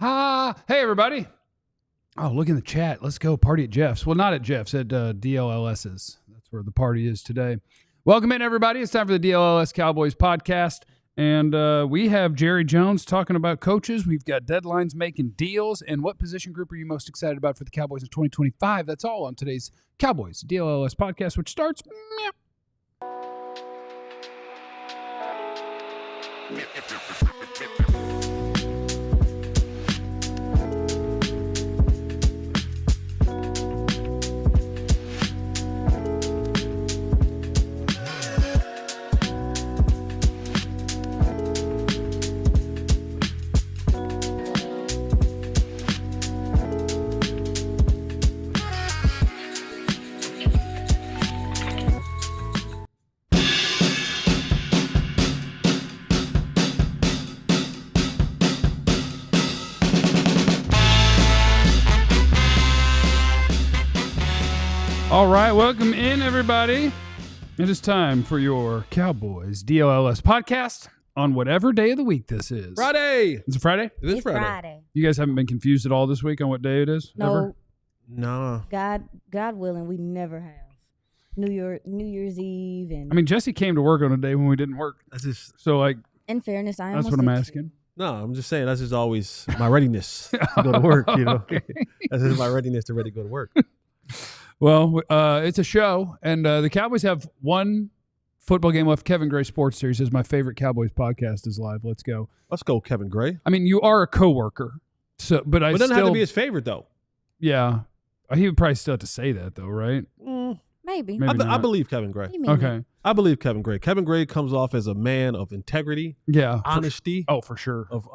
Hey, everybody. Oh, look in the chat. Let's go party at Jeff's. Well, not at Jeff's, at DLLS's. That's where the party is today. Welcome in, everybody. It's time for the DLLS Cowboys Podcast. And we have Jerry Jones talking about coaches. We've got deadlines making deals. And what position group are you most excited about for the Cowboys in 2025? That's all on today's Cowboys DLLS Podcast, which starts... All right, welcome in, everybody. It is time for your Cowboys DLLS podcast on whatever day of the week this is. Friday. Is it Friday? It is Friday. You guys haven't been confused at all this week on what day it is? No. Ever? No. God willing, we never have. New Year's Eve, and I mean, Jesse came to work on a day when we didn't work. That's just So, like, in fairness, I that's almost what I'm did asking. no. I'm just saying that's just always my readiness to go to work. You know, that's just my readiness to ready to go to work. Well, it's a show, and the Cowboys have one football game left. Kevin Gray Sports Series says my favorite Cowboys podcast is live. Let's go. Let's go, Kevin Gray. I mean, you are a coworker, so but It doesn't have to be his favorite though. Yeah, he would probably still have to say that though, right? Maybe. Maybe I not. believe Kevin Gray. You mean Okay. I believe Kevin Gray. Kevin Gray comes off as a man of integrity, Yeah. honesty, For sure. of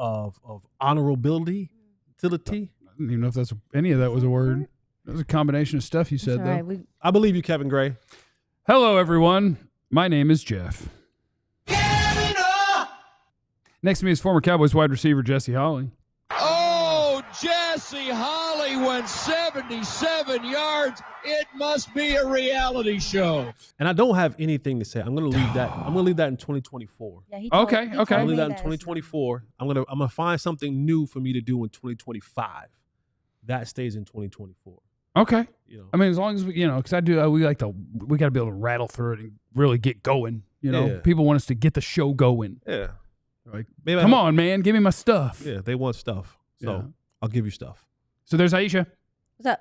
honorability, utility. I don't even know if that's any of that was a word. That was a combination of stuff you said, That's all though. right. I believe you, Kevin Gray. Hello, everyone. My name is Jeff. Next to me is former Cowboys wide receiver Jesse Holley. Oh, Jesse Holley went 77 yards. It must be a reality show. And I don't have anything to say. I'm going to leave that. I'm going to leave that in 2024. Yeah, he Okay, he okay. I'm told going to leave me that in that. 2024. I'm gonna find something new for me to do in 2025. That stays in 2024. Okay. You know. I mean, as long as we, because we got to be able to rattle through it and really get going. Yeah. People want us to get the show going. Yeah. Like, Maybe come on, man, give me my stuff. Yeah, they want stuff. So Yeah. I'll give you stuff. So there's Aisha. What's up?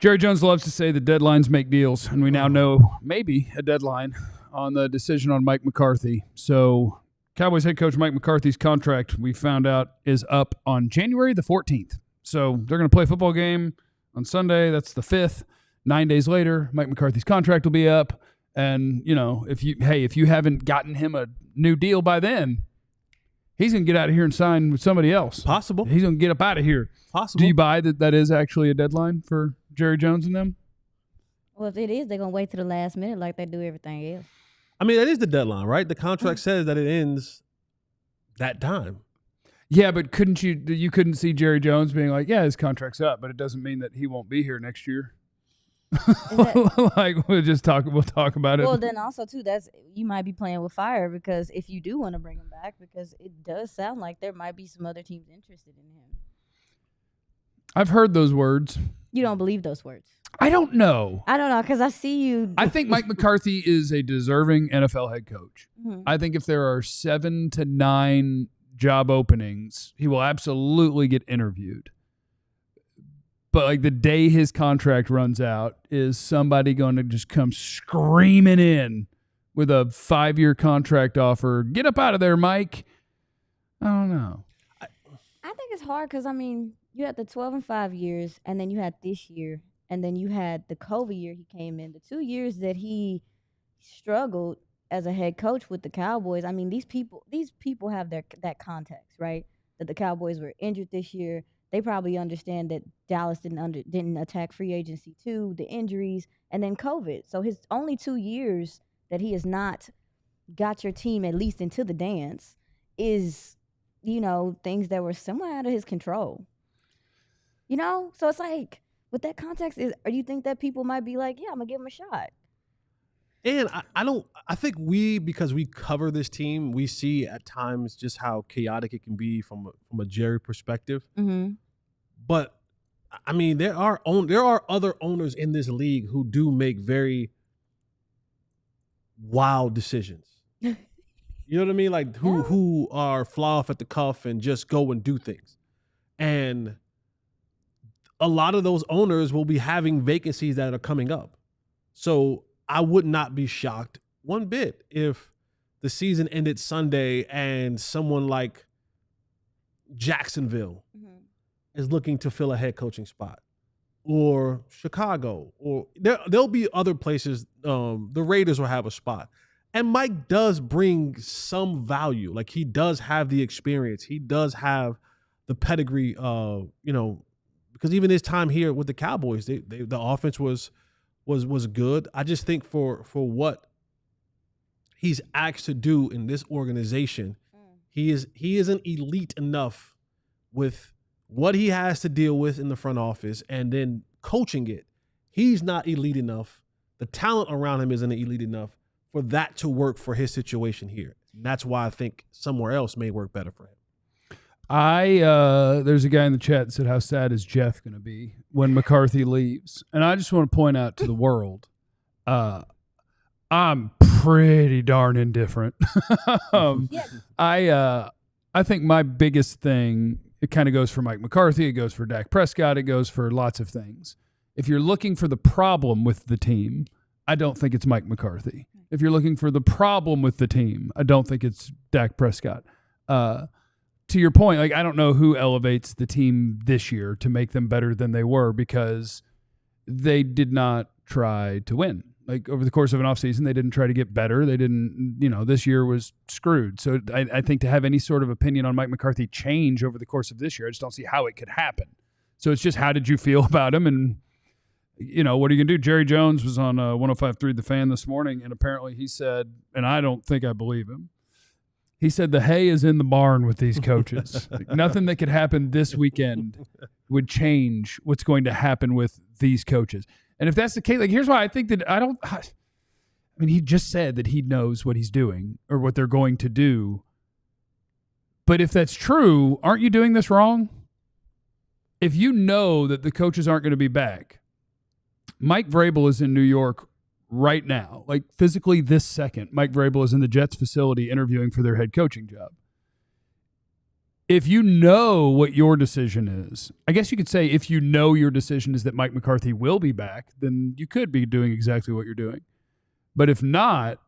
Jerry Jones loves to say the deadlines make deals, and we now know maybe a deadline on the decision on Mike McCarthy. So Cowboys head coach Mike McCarthy's contract, we found out, is up on January the 14th. So they're going to play a football game on Sunday. That's the 5th. 9 days later, Mike McCarthy's contract will be up. And, if you haven't gotten him a new deal by then, he's going to get out of here and sign with somebody else. Possible. He's going to get up out of here. Possible. Do you buy that is actually a deadline for Jerry Jones and them? Well, if it is, they're gonna wait to the last minute like they do everything else. I mean, that is the deadline, right? The contract says that it ends that time. Yeah, but you couldn't see Jerry Jones being like, yeah, his contract's up, but it doesn't mean that he won't be here next year. Like we'll talk about it. Well, then also too, you might be playing with fire because if you do want to bring him back, because it does sound like there might be some other teams interested in him. I've heard those words. You don't believe those words? I don't know. I don't know because I see you. I think Mike McCarthy is a deserving NFL head coach. Mhm. I think if there are 7 to 9 job openings, he will absolutely get interviewed. But like the day his contract runs out, is somebody going to just come screaming in with a 5-year contract offer? Get up out of there, Mike. I don't know. I think it's hard because, I mean, you had the 12 and 5 years, and then you had this year, and then you had the COVID year he came in. The 2 years that he struggled as a head coach with the Cowboys, I mean, these people have that context, right? That the Cowboys were injured this year. They probably understand that Dallas didn't attack free agency too, the injuries, and then COVID. So his only 2 years that he has not got your team at least into the dance is, things that were somewhat out of his control. So it's like, with that context, do you think that people might be like, yeah, I'm going to give him a shot? And I think because we cover this team, we see at times just how chaotic it can be from a Jerry perspective. Mm-hmm. But I mean, there are other owners in this league who do make very wild decisions. You know what I mean? Like who are fly off at the cuff and just go and do things. And a lot of those owners will be having vacancies that are coming up. So I would not be shocked one bit if the season ended Sunday and someone like Jacksonville is looking to fill a head coaching spot, or Chicago, or there'll be other places. The Raiders will have a spot. And Mike does bring some value. Like, he does have the experience. He does have the pedigree, because even his time here with the Cowboys, the offense was good. I just think for what he's asked to do in this organization, he isn't elite enough with what he has to deal with in the front office and then coaching it. He's not elite enough. The talent around him isn't elite enough for that to work for his situation here. And that's why I think somewhere else may work better for him. There's a guy in the chat that said, how sad is Jeff going to be when McCarthy leaves? And I just want to point out to the world, I'm pretty darn indifferent. I think my biggest thing, it kind of goes for Mike McCarthy, it goes for Dak Prescott, it goes for lots of things. If you're looking for the problem with the team, I don't think it's Mike McCarthy. If you're looking for the problem with the team, I don't think it's Dak Prescott. To your point, like, I don't know who elevates the team this year to make them better than they were, because they did not try to win. Like, over the course of an offseason, they didn't try to get better. They didn't, this year was screwed. So I think to have any sort of opinion on Mike McCarthy change over the course of this year, I just don't see how it could happen. So it's just, how did you feel about him? And, what are you going to do? Jerry Jones was on 105.3 The Fan this morning, and apparently he said, and I don't think I believe him, he said the hay is in the barn with these coaches. Like, nothing that could happen this weekend would change what's going to happen with these coaches. And if that's the case, like, here's why I think that he just said that he knows what he's doing or what they're going to do. But if that's true, aren't you doing this wrong? If you know that the coaches aren't going to be back, Mike Vrabel is in New York right now, like physically this second. Mike Vrabel is in the Jets facility interviewing for their head coaching job. If you know what your decision is, I guess you could say if you know your decision is that Mike McCarthy will be back, then you could be doing exactly what you're doing. But if not,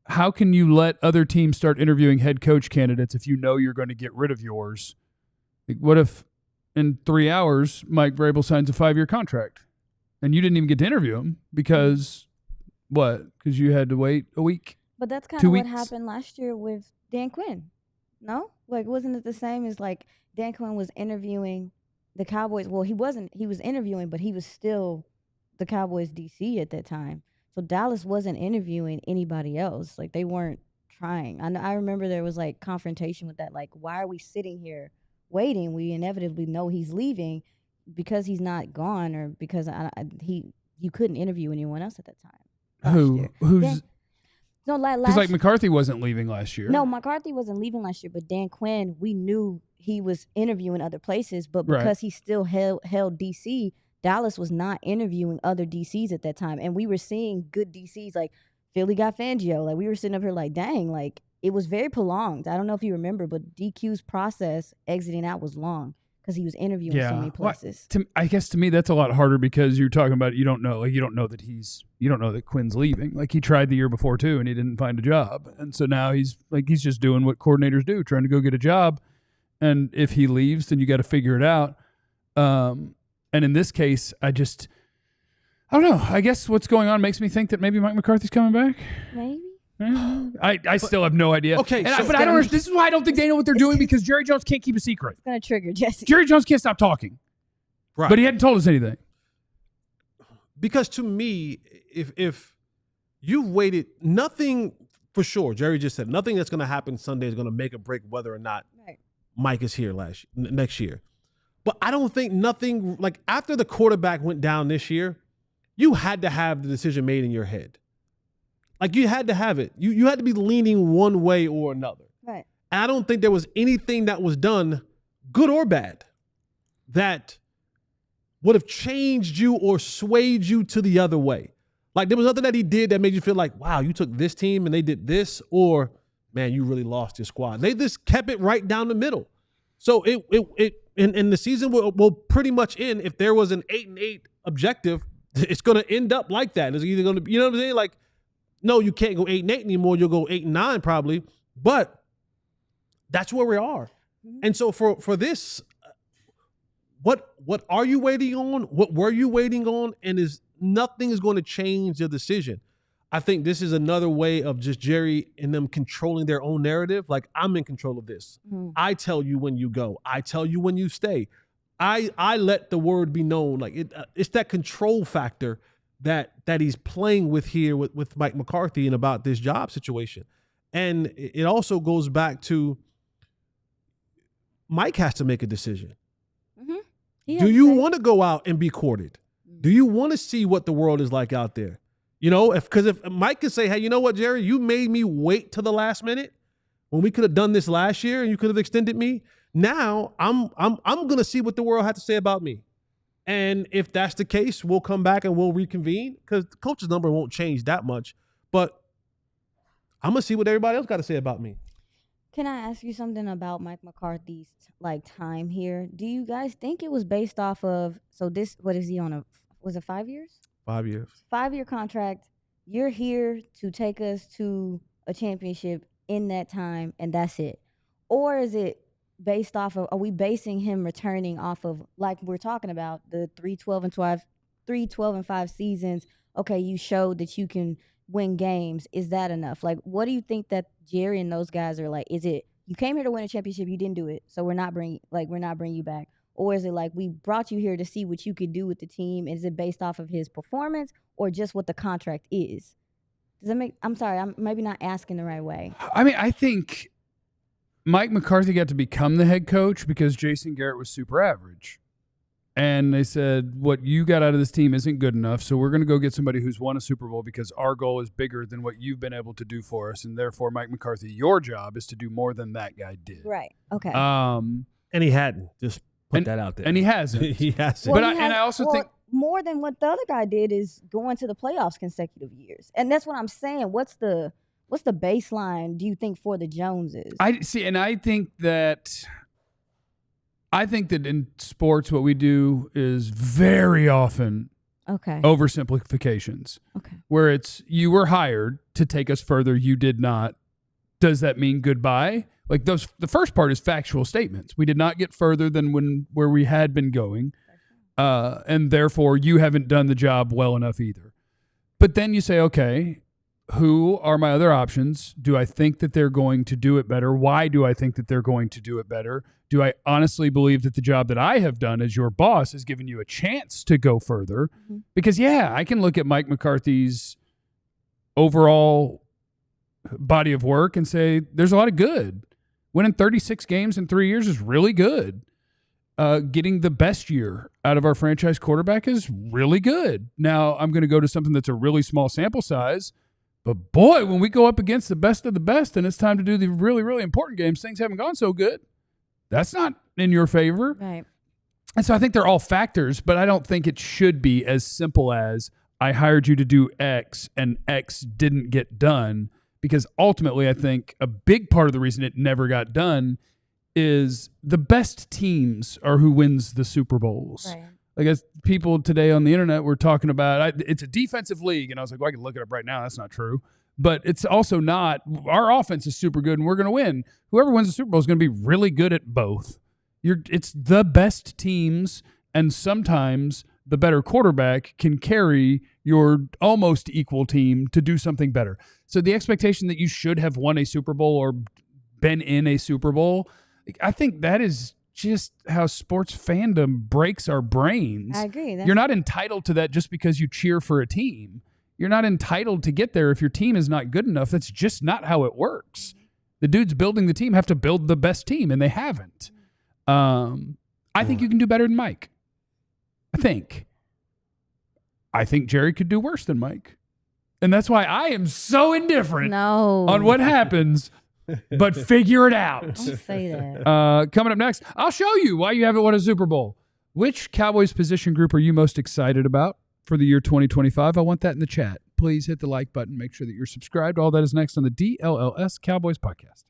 how can you let other teams start interviewing head coach candidates if you know you're going to get rid of yours? Like, what if in 3 hours Mike Vrabel signs a 5-year contract and you didn't even get to interview him because Because you had to wait a week? But that's kind of what happened last year with Dan Quinn. No? Like, wasn't it the same as, like, Dan Quinn was interviewing the Cowboys? Well, he wasn't. He was interviewing, but he was still the Cowboys DC at that time. So Dallas wasn't interviewing anybody else. Like, they weren't trying. I remember there was, like, confrontation with that. Like, why are we sitting here waiting? We inevitably know he's leaving because he's not gone, or because you couldn't interview anyone else at that time. Who's... No, because like McCarthy wasn't leaving last year. No, McCarthy wasn't leaving last year, but Dan Quinn, we knew he was interviewing other places, but because he still held DC, Dallas was not interviewing other DCs at that time, and we were seeing good DCs, like Philly got Fangio. Like, we were sitting up here like, dang, like, it was very prolonged. I don't know if you remember, but DQ's process exiting out was long because he was interviewing so many places. I guess to me that's a lot harder because you're talking about you don't know that Quinn's leaving. Like, he tried the year before too and he didn't find a job. And so now he's just doing what coordinators do, trying to go get a job. And if he leaves, then you got to figure it out. And in this case, I don't know. I guess what's going on makes me think that maybe Mike McCarthy's coming back. Maybe. I still have no idea. Okay, but I don't. This is why I don't think they know what they're doing, because Jerry Jones can't keep a secret. It's gonna trigger Jesse. Jerry Jones can't stop talking, right? But he hadn't told us anything. Because to me, if you've waited, nothing for sure. Jerry just said nothing that's going to happen Sunday is going to make or break whether or not Mike is here next year. But I don't think nothing, like, after the quarterback went down this year, you had to have the decision made in your head. Like you had to have it. You had to be leaning one way or another. Right. And I don't think there was anything that was done, good or bad, that would have changed you or swayed you to the other way. Like there was nothing that he did that made you feel like, wow, you took this team and they did this, or man, you really lost your squad. They just kept it right down the middle. So in the season will pretty much end. If there was an 8-8 objective, it's going to end up like that. It's either going to, you know what I'm saying? Like, no, you can't go 8-8 anymore. You'll go 8-9 probably, but that's where we are. Mm-hmm. And so for this, what are you waiting on? What were you waiting on? And nothing is going to change the decision. I think this is another way of just Jerry and them controlling their own narrative. Like, I'm in control of this. Mm-hmm. I tell you when you go. I tell you when you stay. I let the word be known. Like it's that control factor that he's playing with here with Mike McCarthy and about this job situation. And it also goes back to Mike has to make a decision. Mm-hmm. Do you want to go out and be courted? Do you want to see what the world is like out there? You know, because if Mike could say, hey, you know what, Jerry, you made me wait to the last minute when we could have done this last year and you could have extended me. Now I'm going to see what the world had to say about me. And if that's the case, we'll come back and we'll reconvene because the coach's number won't change that much. But I'm going to see what everybody else got to say about me. Can I ask you something about Mike McCarthy's time here? Do you guys think it was based off of, so this, what is he on was it 5 years? 5 years. 5-year contract. You're here to take us to a championship in that time and that's it. Or is it based off of, are we basing him returning off of, like we're talking about, the 3-12-5 seasons? Okay, you showed that you can win games. Is that enough? Like, what do you think that Jerry and those guys are like? Is it you came here to win a championship, you didn't do it, so we're not bringing you back? Or is it like we brought you here to see what you could do with the team? Is it based off of his performance or just what the contract is? Does that make? I'm sorry, I'm maybe not asking the right way. I mean, I think Mike McCarthy got to become the head coach because Jason Garrett was super average. And they said, what you got out of this team isn't good enough, so we're going to go get somebody who's won a Super Bowl because our goal is bigger than what you've been able to do for us. And therefore, Mike McCarthy, your job is to do more than that guy did. Right. Okay. And he hadn't. Just put that out there. And he hasn't. He hasn't. Well, but I also think more than what the other guy did is going to the playoffs consecutive years. And that's what I'm saying. What's the baseline, do you think, for the Joneses? I think that in sports, what we do is very often oversimplifications. Okay. Where it's, you were hired to take us further, you did not. Does that mean goodbye? Like the first part is factual statements. We did not get further than where we had been going. And therefore you haven't done the job well enough either. But then you say, okay, who are my other options? Do I think that they're going to do it better? Why do I think that they're going to do it better? Do I honestly believe that the job that I have done as your boss has given you a chance to go further? Mm-hmm. Because, yeah, I can look at Mike McCarthy's overall body of work and say there's a lot of good. Winning 36 games in 3 years is really good. Getting the best year out of our franchise quarterback is really good. Now, I'm going to go to something that's a really small sample size. But, boy, when we go up against the best of the best and it's time to do the really, really important games, things haven't gone so good. That's not in your favor. Right. And so I think they're all factors, but I don't think it should be as simple as I hired you to do X and X didn't get done, because ultimately I think a big part of the reason it never got done is the best teams are who wins the Super Bowls. Right. Like, as people today on the internet were talking about, it's a defensive league. And I was like, well, I can look it up right now. That's not true. But it's also not. Our offense is super good and we're going to win. Whoever wins the Super Bowl is going to be really good at both. It's the best teams, and sometimes the better quarterback can carry your almost equal team to do something better. So the expectation that you should have won a Super Bowl or been in a Super Bowl, I think that is just how sports fandom breaks our brains. I agree. You're not entitled to that just because you cheer for a team. You're not entitled to get there if your team is not good enough. That's just not how it works. The dudes building the team have to build the best team, and they haven't. I think you can do better than Mike. I think Jerry could do worse than Mike. And that's why I am so indifferent No. on what happens, but figure it out. Don't say that. Coming up next, I'll show you why you haven't won a Super Bowl. Which Cowboys position group are you most excited about for the year 2025? I want that in the chat. Please hit the like button. Make sure that you're subscribed. All that is next on the DLLS Cowboys Podcast.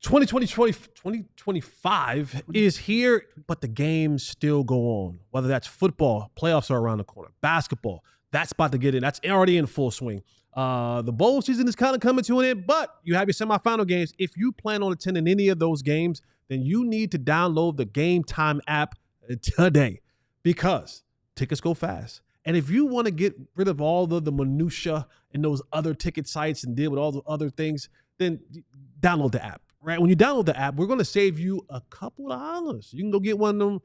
2025 is here, but the games still go on. Whether that's football, playoffs are around the corner. Basketball, that's about to get in. That's already in full swing. The bowl season is kind of coming to an end, but you have your semifinal games. If you plan on attending any of those games, then you need to download the Game Time app today because tickets go fast. And if you want to get rid of all the minutia and those other ticket sites and deal with all the other things, then download the app. Right? When you download the app, we're going to save you a couple of dollars. You can go get one of them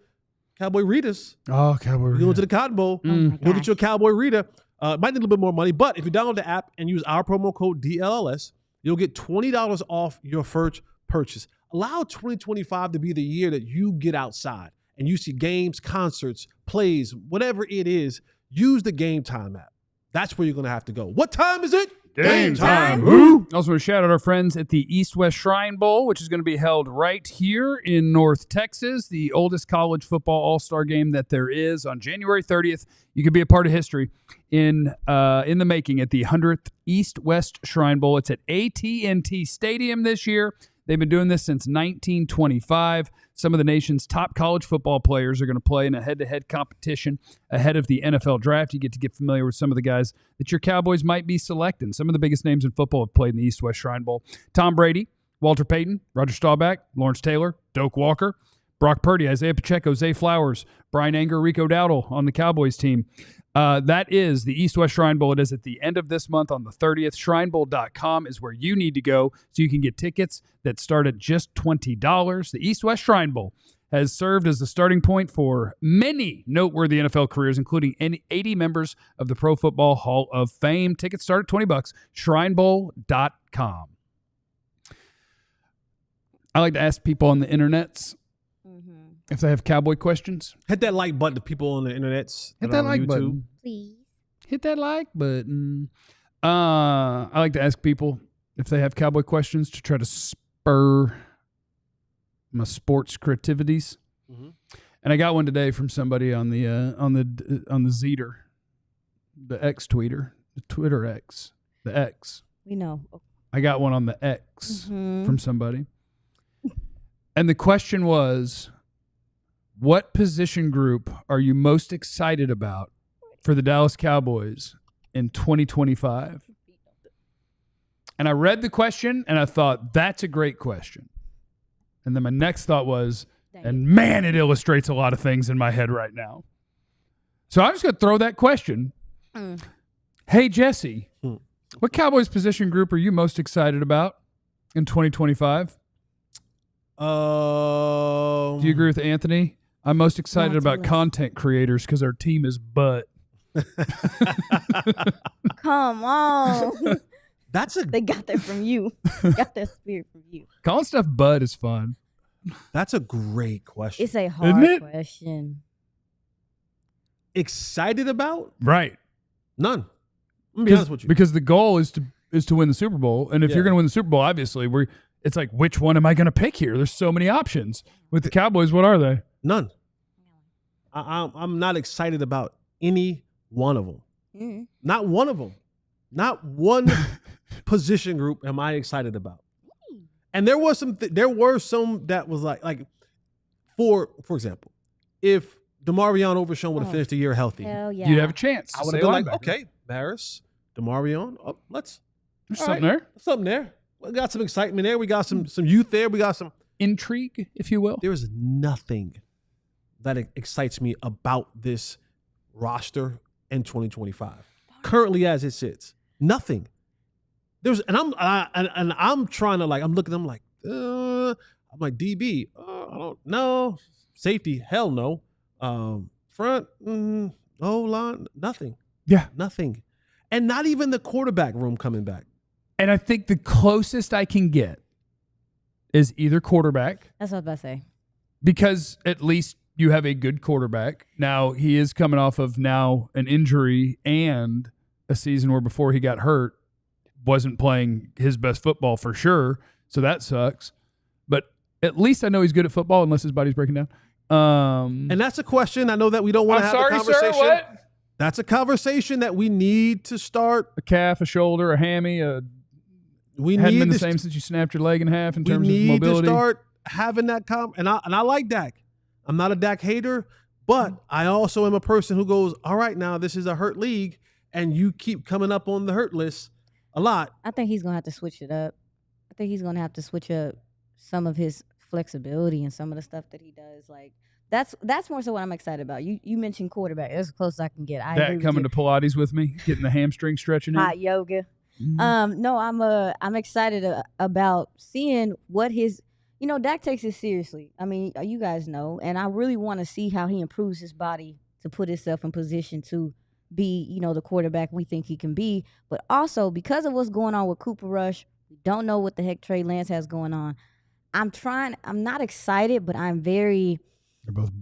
Cowboy readers. Oh, Cowboy You go to the Cotton Bowl. Go get your Cowboy reader. Might need a little bit more money, but if you download the app and use our promo code DLLS, you'll get $20 off your first purchase. Allow 2025 to be the year that you get outside and you see games, concerts, plays, whatever it is. Use the Game Time app. That's where you're going to have to go. What time is it? Game time. Woo! Also want to shout out our friends at the East-West Shrine Bowl, which is going to be held right here in North Texas, the oldest college football all-star game that there is on January 30th. You could be a part of history in the making at the 100th East-West Shrine Bowl. It's at AT&T Stadium this year. They've been doing this since 1925. Some of the nation's top college football players are going to play in a head-to-head competition ahead of the NFL draft. You get familiar with some of the guys that your Cowboys might be selecting. Some of the biggest names in football have played in the East-West Shrine Bowl. Tom Brady, Walter Payton, Roger Staubach, Lawrence Taylor, Doak Walker, Brock Purdy, Isaiah Pacheco, Zay Flowers, Brian Anger, Rico Dowdle on the Cowboys team. That is the East-West Shrine Bowl. It is at the end of this month on the 30th. ShrineBowl.com is where you need to go so you can get tickets that start at just $20. The East-West Shrine Bowl has served as the starting point for many noteworthy NFL careers, including 80 members of the Pro Football Hall of Fame. Tickets start at $20. ShrineBowl.com. I like to ask people on the internets if they have Cowboy questions. Hit that like button to people on the internet. Hit that like YouTube. button. Please. Hit that like button. I like to ask people if they have Cowboy questions to try to spur my sports creativities. Mm-hmm. And I got one today from somebody on the Zeter, the X tweeter, the Twitter X, the X. We know. I got one on the X from somebody. And the question was, what position group are you most excited about for the Dallas Cowboys in 2025? And I read the question and I thought, that's a great question. And then my next thought was, and man, it illustrates a lot of things in my head right now. So I'm just going to throw that question. Hey, Jesse, what Cowboys position group are you most excited about in 2025? Do you agree with Anthony? I'm most excited about content creators because our team is butt. Come on. They got that from you. Got that spirit from you. Calling stuff butt is fun. That's a great question. It's a hard question. Excited about? Right. None. I'm gonna be honest with you. Because the goal is to win the Super Bowl. And if you're going to win the Super Bowl, obviously, it's like, which one am I going to pick here? There's so many options. With the Cowboys, what are they? None. I'm not excited about any one of them. Not one of them. Not one position group am I excited about. And there were some that was like for example, if DeMarion Overshown would have finished the year healthy, Hell yeah. You'd have a chance. I would have been like, okay, Barris, DeMarion, there's something there. Something there. We got some excitement there. We got some youth there. We got some intrigue, if you will. There is nothing that excites me about this roster in 2025. Currently, as it sits, nothing. I'm trying to I'm looking. I'm like DB. I don't know. Safety, hell no. Front, O-line, nothing. Yeah, nothing, and not even the quarterback room coming back. And I think the closest I can get is either quarterback. That's what I was about to say. Because at least you have a good quarterback. Now, he is coming off of now an injury and a season where before he got hurt, wasn't playing his best football for sure. So that sucks. But at least I know he's good at football unless his body's breaking down. And that's a question. I know that we don't want to have a conversation. Sir, what? That's a conversation that we need to start. A calf, a shoulder, a hammy. We hadn't need been the same since you snapped your leg in half in terms of mobility. We need to start having that and I like Dak. I'm not a Dak hater, but I also am a person who goes, all right, now this is a hurt league, and you keep coming up on the hurt list a lot. I think he's going to have to switch it up. I think he's going to have to switch up some of his flexibility and some of the stuff that he does. Like that's more so what I'm excited about. You mentioned quarterback. That's as close as I can get. That coming to Pilates with me, getting the hamstring stretching in. Hot yoga. No, I'm excited about seeing what his. Dak takes it seriously. I mean, you guys know, and I really want to see how he improves his body to put himself in position to be, the quarterback we think he can be. But also, because of what's going on with Cooper Rush, we don't know what the heck Trey Lance has going on. I'm not excited, but I'm very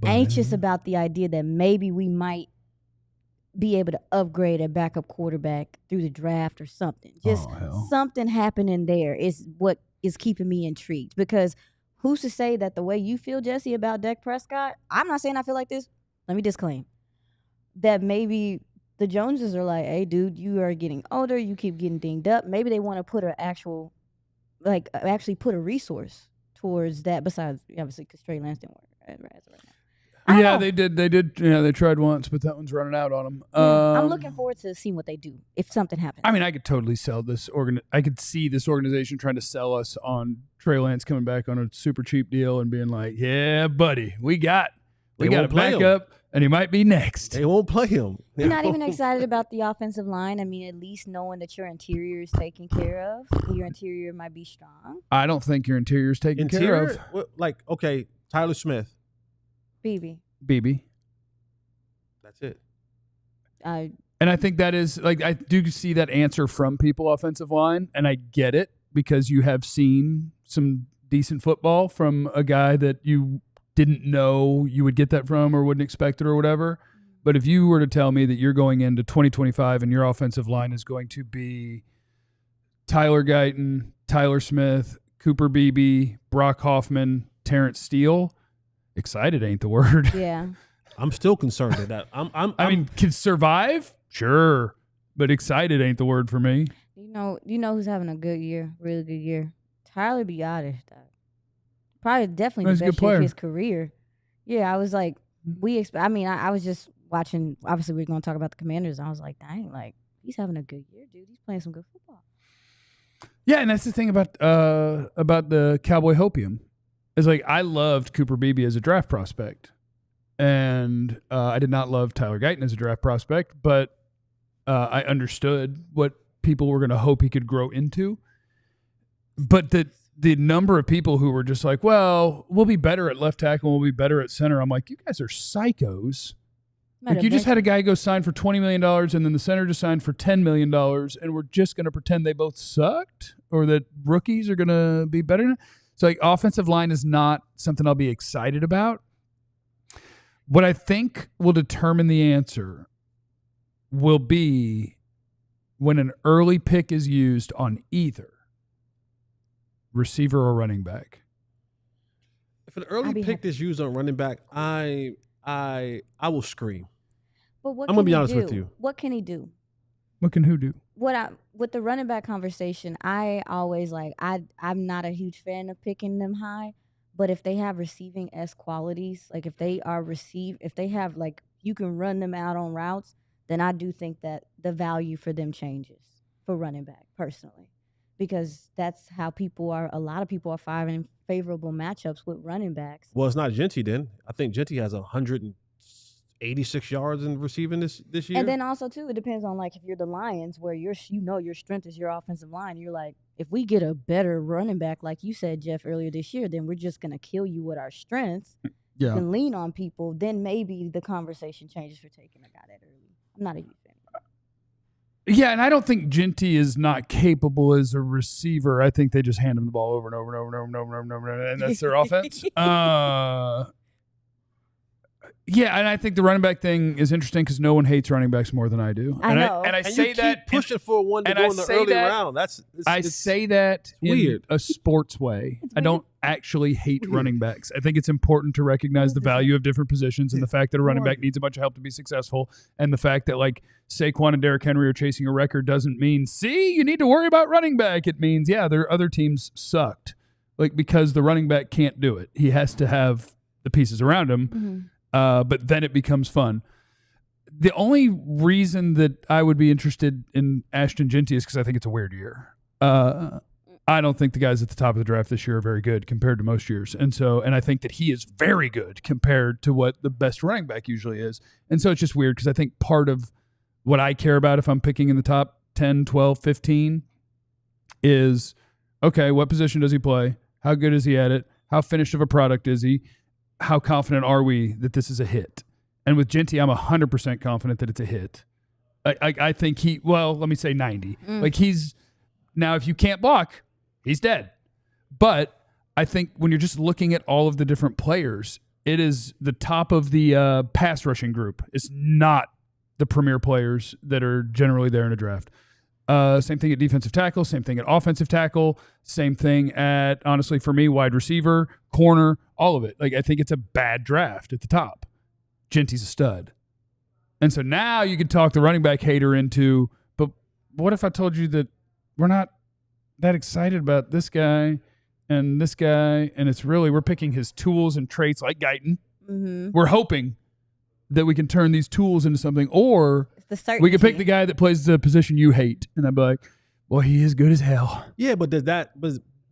anxious about the idea that maybe we might be able to upgrade a backup quarterback through the draft or something. Just something happening there is what is keeping me intrigued, because who's to say that the way you feel, Jesse, about Dak Prescott, I'm not saying I feel like this. Let me disclaim that maybe the Joneses are like, hey, dude, you are getting older. You keep getting dinged up. Maybe they want to put actually put a resource towards that, besides, obviously, because Trey Lance didn't work right now. Yeah, they did. Yeah, they tried once, but that one's running out on them. I'm looking forward to seeing what they do if something happens. I mean, I could totally sell this I could see this organization trying to sell us on Trey Lance coming back on a super cheap deal and being like, "Yeah, buddy, we got a backup, and he might be next." They won't play him. You're not even excited about the offensive line. I mean, at least knowing that your interior is taken care of, your interior might be strong. I don't think your interior is taken care of. Okay, Tyler Smith. BB. That's it. And I think that is, I do see that answer from people offensive line, and I get it because you have seen some decent football from a guy that you didn't know you would get that from or wouldn't expect it or whatever. But if you were to tell me that you're going into 2025 and your offensive line is going to be Tyler Guyton, Tyler Smith, Cooper Beebe, Brock Hoffman, Terrence Steele, excited ain't the word. Yeah. I'm still concerned at that. I mean, can survive? Sure. But excited ain't the word for me. You know who's having a good year, really good year? Tyler Biadasz. Probably definitely the best year of his career. Yeah, I was like, I was just watching, obviously we're going to talk about the Commanders. I was like, dang, he's having a good year, dude. He's playing some good football. Yeah, and that's the thing about the Cowboy Hopium. Is I loved Cooper Beebe as a draft prospect, and I did not love Tyler Guyton as a draft prospect, but I understood what people were going to hope he could grow into. But the number of people who were just like, well, we'll be better at left tackle, we'll be better at center. I'm like, you guys are psychos. You just had a guy go sign for $20 million, and then the center just signed for $10 million, and we're just going to pretend they both sucked or that rookies are going to be better. So offensive line is not something I'll be excited about. What I think will determine the answer will be when an early pick is used on either receiver or running back. If an early pick is used on running back, I will scream. But what I'm going to be honest with you. What can he do? What can who do? With the running back conversation, I always I'm not a huge fan of picking them high, but if they have receiving qualities, if they have you can run them out on routes, then I do think that the value for them changes for running back personally, because that's how a lot of people are finding favorable matchups with running backs. Well, it's not Genty then. I think Genty has 186 yards in receiving this year. And then also too, it depends on if you're the Lions, where your strength is your offensive line. You're like, if we get a better running back, like you said, Jeff, earlier this year, then we're just gonna kill you with our strengths. Yeah. And lean on people. Then maybe the conversation changes for taking a guy that early. I'm not a huge fan. Yeah, and I don't think Genty is not capable as a receiver. I think they just hand him the ball over and over and over and over and over and over, and that's their offense. Yeah, and I think the running back thing is interesting because no one hates running backs more than I do. I know. I And say you that keep pushing for one to go in the early round. I say that weird. in a sports way. I weird. don't actually hate running backs. I think it's important to recognize the value of different positions and the fact that a running back needs a bunch of help to be successful, and the fact that like Saquon and Derrick Henry are chasing a record doesn't mean, see, you need to worry about running back. It means, yeah, their other teams sucked. Like, because the running back can't do it. He has to have the pieces around him. But then it becomes fun. The only reason that I would be interested in Ashton Jeanty is because I think it's a weird year. I don't think the guys at the top of the draft this year are very good compared to most years. And I think that he is very good compared to what the best running back usually is. And so it's just weird because I think part of what I care about if I'm picking in the top 10, 12, 15 is, okay, what position does he play? How good is he at it? How finished of a product is he? How confident are we that this is a hit? And with Jeanty, I'm 100% confident that it's a hit. I think let me say 90. Like now if you can't block, he's dead. But I think when you're just looking at all of the different players, it is the top of the pass rushing group. It's not the premier players that are generally there in a draft. Same thing at defensive tackle, same thing at offensive tackle, same thing at, honestly, for me, wide receiver, corner, all of it. Like, I think it's a bad draft at the top. Jeanty's a stud. And so now you can talk the running back hater into, but what if I told you that we're not that excited about this guy and this guy, and it's really, we're picking his tools and traits like Guyton. We're hoping that we can turn these tools into something, or we can pick the guy that plays the position you hate. And I'd be like, well, he is good as hell. Yeah, but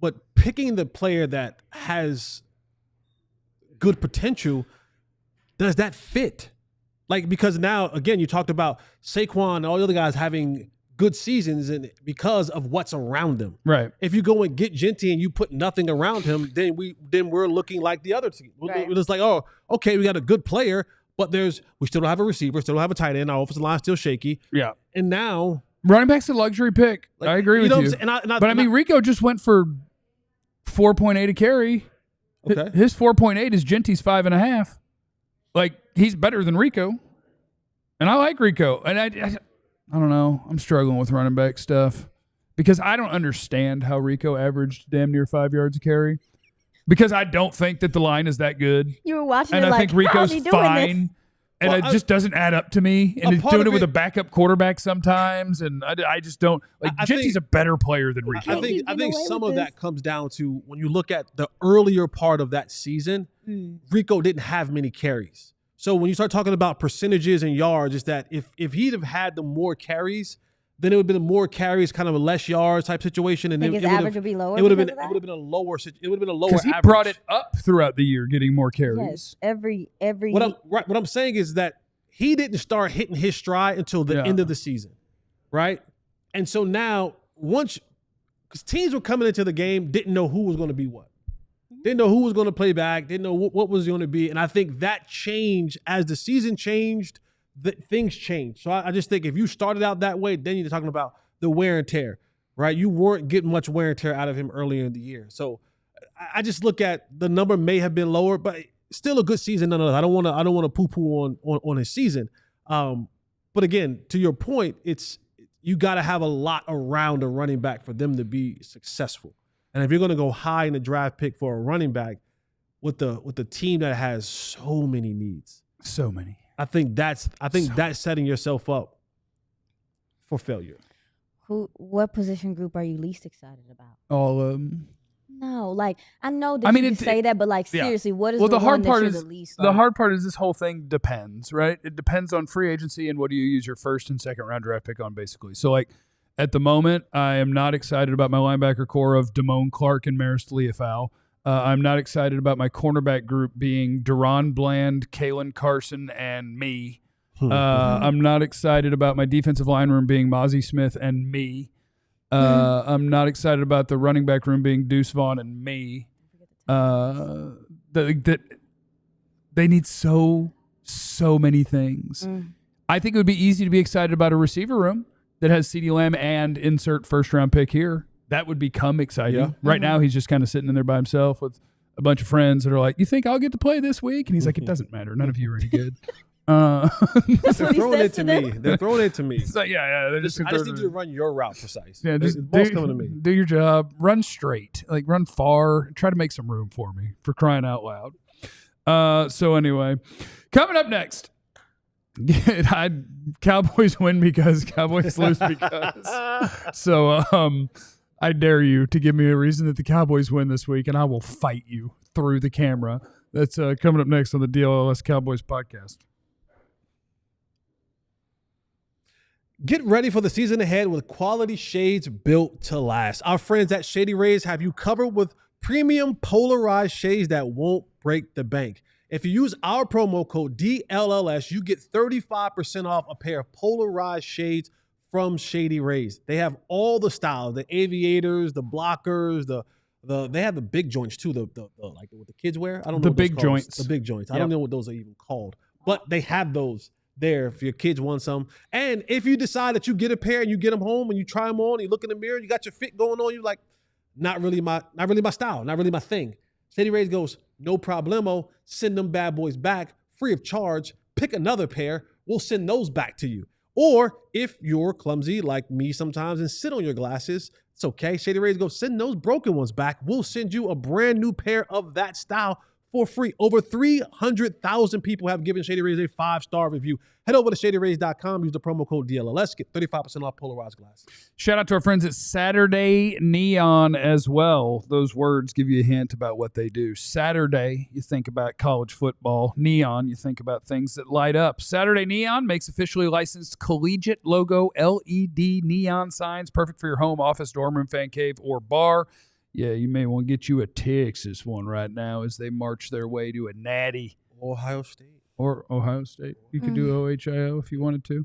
but picking the player that has good potential, does that fit? Like, because now, again, you talked about Saquon and all the other guys having good seasons and because of what's around them. Right. If you go and get Jeanty and you put nothing around him, then we're looking like the other team. Right. We're just like, oh, okay, we got a good player, but we still don't have a receiver, still don't have a tight end. Our offensive line's still shaky. Yeah. And now running back's a luxury pick. like, I agree with know you. what I'm saying? But I mean, Rico just went for 4.8 a carry. Okay. His 4.8 is Jeanty's 5.5. Like, he's better than Rico. And I like Rico. And I don't know. I'm struggling with running back stuff because I don't understand how Rico averaged damn near 5 yards a carry, because I don't think that the line is that good. You were watching and it I like, think Rico's fine. This? And it just doesn't add up to me. And he's doing it with a backup quarterback sometimes. And I just don't. Like, Jeanty's a better player than Rico. I think some of that comes down to when you look at the earlier part of that season, Rico didn't have many carries. So when you start talking about percentages and yards, it's that if he'd have had the more carries, then it would have been more carries, kind of a less yards type situation, and his average would be lower. It would have been a lower. It would have been a lower because he average. brought it up throughout the year, getting more carries. Yes, every. What I'm saying is that he didn't start hitting his stride until the end of the season, right? And so now because teams were coming into the game, didn't know who was going to be what. Didn't know who was going to play back. Didn't know what was going to be. And I think that changed as the season changed, things changed. So I just think if you started out that way, then you're talking about the wear and tear, right? You weren't getting much wear and tear out of him earlier in the year. So I just look at the number may have been lower, but still a good season nonetheless. I don't want to poo-poo on his season. But again, to your point, you got to have a lot around a running back for them to be successful. And if you're going to go high in the draft pick for a running back with the team that has so many needs, I think that's setting yourself up for failure. What position group are you least excited about? All of them. No, like I know that you can say that, but like seriously, what is the hard part is the least? The hard part is this whole thing depends, right? It depends on free agency and what do you use your first and second round draft pick on, basically. So like, at the moment, I am not excited about my linebacker core of Damone Clark and Marist Liufau. I'm not excited about my cornerback group being Deron Bland, Kalen Carson, and me. I'm not excited about my defensive line room being Mozzie Smith and me. I'm not excited about the running back room being Deuce Vaughn and me. They need so many things. I think it would be easy to be excited about a receiver room that has CeeDee Lamb and insert first-round pick here. That would become exciting. Yeah. Right now, he's just kind of sitting in there by himself with a bunch of friends that are like, "You think I'll get to play this week?" And he's like, "It doesn't matter. None of you are any good." That's They're what he throwing says it to to me. them. They're throwing it to me. So yeah. They're I just need you to run your route precise. Yeah, It's just ball's coming to me. do your job. Run straight. Like run far. Try to make some room for me, for crying out loud. So anyway, coming up next. Cowboys win because Cowboys lose because. So I dare you to give me a reason that the Cowboys win this week, and I will fight you through the camera. That's coming up next on the DLLS Cowboys Podcast. Get ready for the season ahead with quality shades built to last. Our friends at Shady Rays have you covered with premium polarized shades that won't break the bank. If you use our promo code DLLS, you get 35% off a pair of polarized shades from Shady Rays. They have all the styles, the aviators, the blockers, they have the big joints too, the like what the kids wear. I don't know The what those big called. joints. The big joints. I Yep. don't know what those are even called, but they have those there if your kids want some. And if you decide that you get a pair and you get them home and you try them on, and you look in the mirror, you got your fit going on, you're like, not really my style, not really my thing. Shady Rays goes, no problemo, send them bad boys back free of charge. Pick another pair, we'll send those back to you. Or if you're clumsy like me sometimes and sit on your glasses, it's okay. Shady Rays go, send those broken ones back. We'll send you a brand new pair of that style for free. Over 300,000 people have given Shady Rays a 5-star review. Head over to ShadyRays.com. Use the promo code DLLS. Get 35% off polarized glasses. Shout out to our friends at Saturday Neon as well. Those words give you a hint about what they do. Saturday, you think about college football. Neon, you think about things that light up. Saturday Neon makes officially licensed collegiate logo LED neon signs, perfect for your home, office, dorm room, fan cave, or bar. Yeah, you may want to get you a Texas one right now as they march their way to a natty. Ohio State. Or Ohio State. You could do OHIO if you wanted to.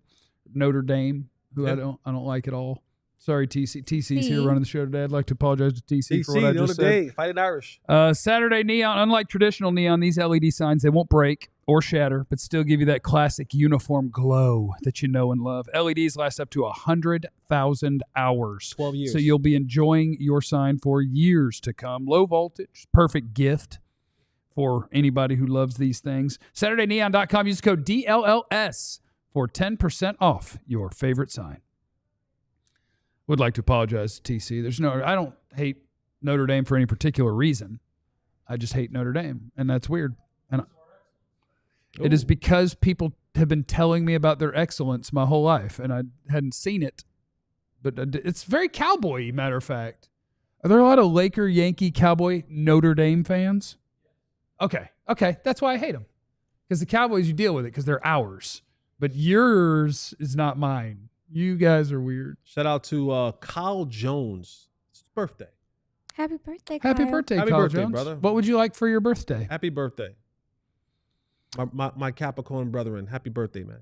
Notre Dame, who Yeah. I don't like at all. Sorry, TC. TC's here running the show today. I'd like to apologize to TC for DC, what I Notre just said. Dame, fighting Irish. Saturday Neon, unlike traditional neon, these LED signs, they won't break or shatter, but still give you that classic uniform glow that you know and love. LEDs last up to 100,000 hours. 12 years. So you'll be enjoying your sign for years to come. Low voltage, perfect gift for anybody who loves these things. SaturdayNeon.com. Use code DLLS for 10% off your favorite sign. Would like to apologize to TC. I don't hate Notre Dame for any particular reason. I just hate Notre Dame, and that's weird. And it is because people have been telling me about their excellence my whole life, and I hadn't seen it. But it's very cowboy-y, matter of fact. Are there a lot of Laker, Yankee, Cowboy, Notre Dame fans? Okay. That's why I hate them. Because the Cowboys, you deal with it because they're ours. But yours is not mine. You guys are weird. Shout out to Kyle Jones. It's his birthday. Happy birthday, Kyle. Happy birthday, Happy Kyle birthday, Jones. brother. What would you like for your birthday? Happy birthday. My Capricorn brethren. Happy birthday, man.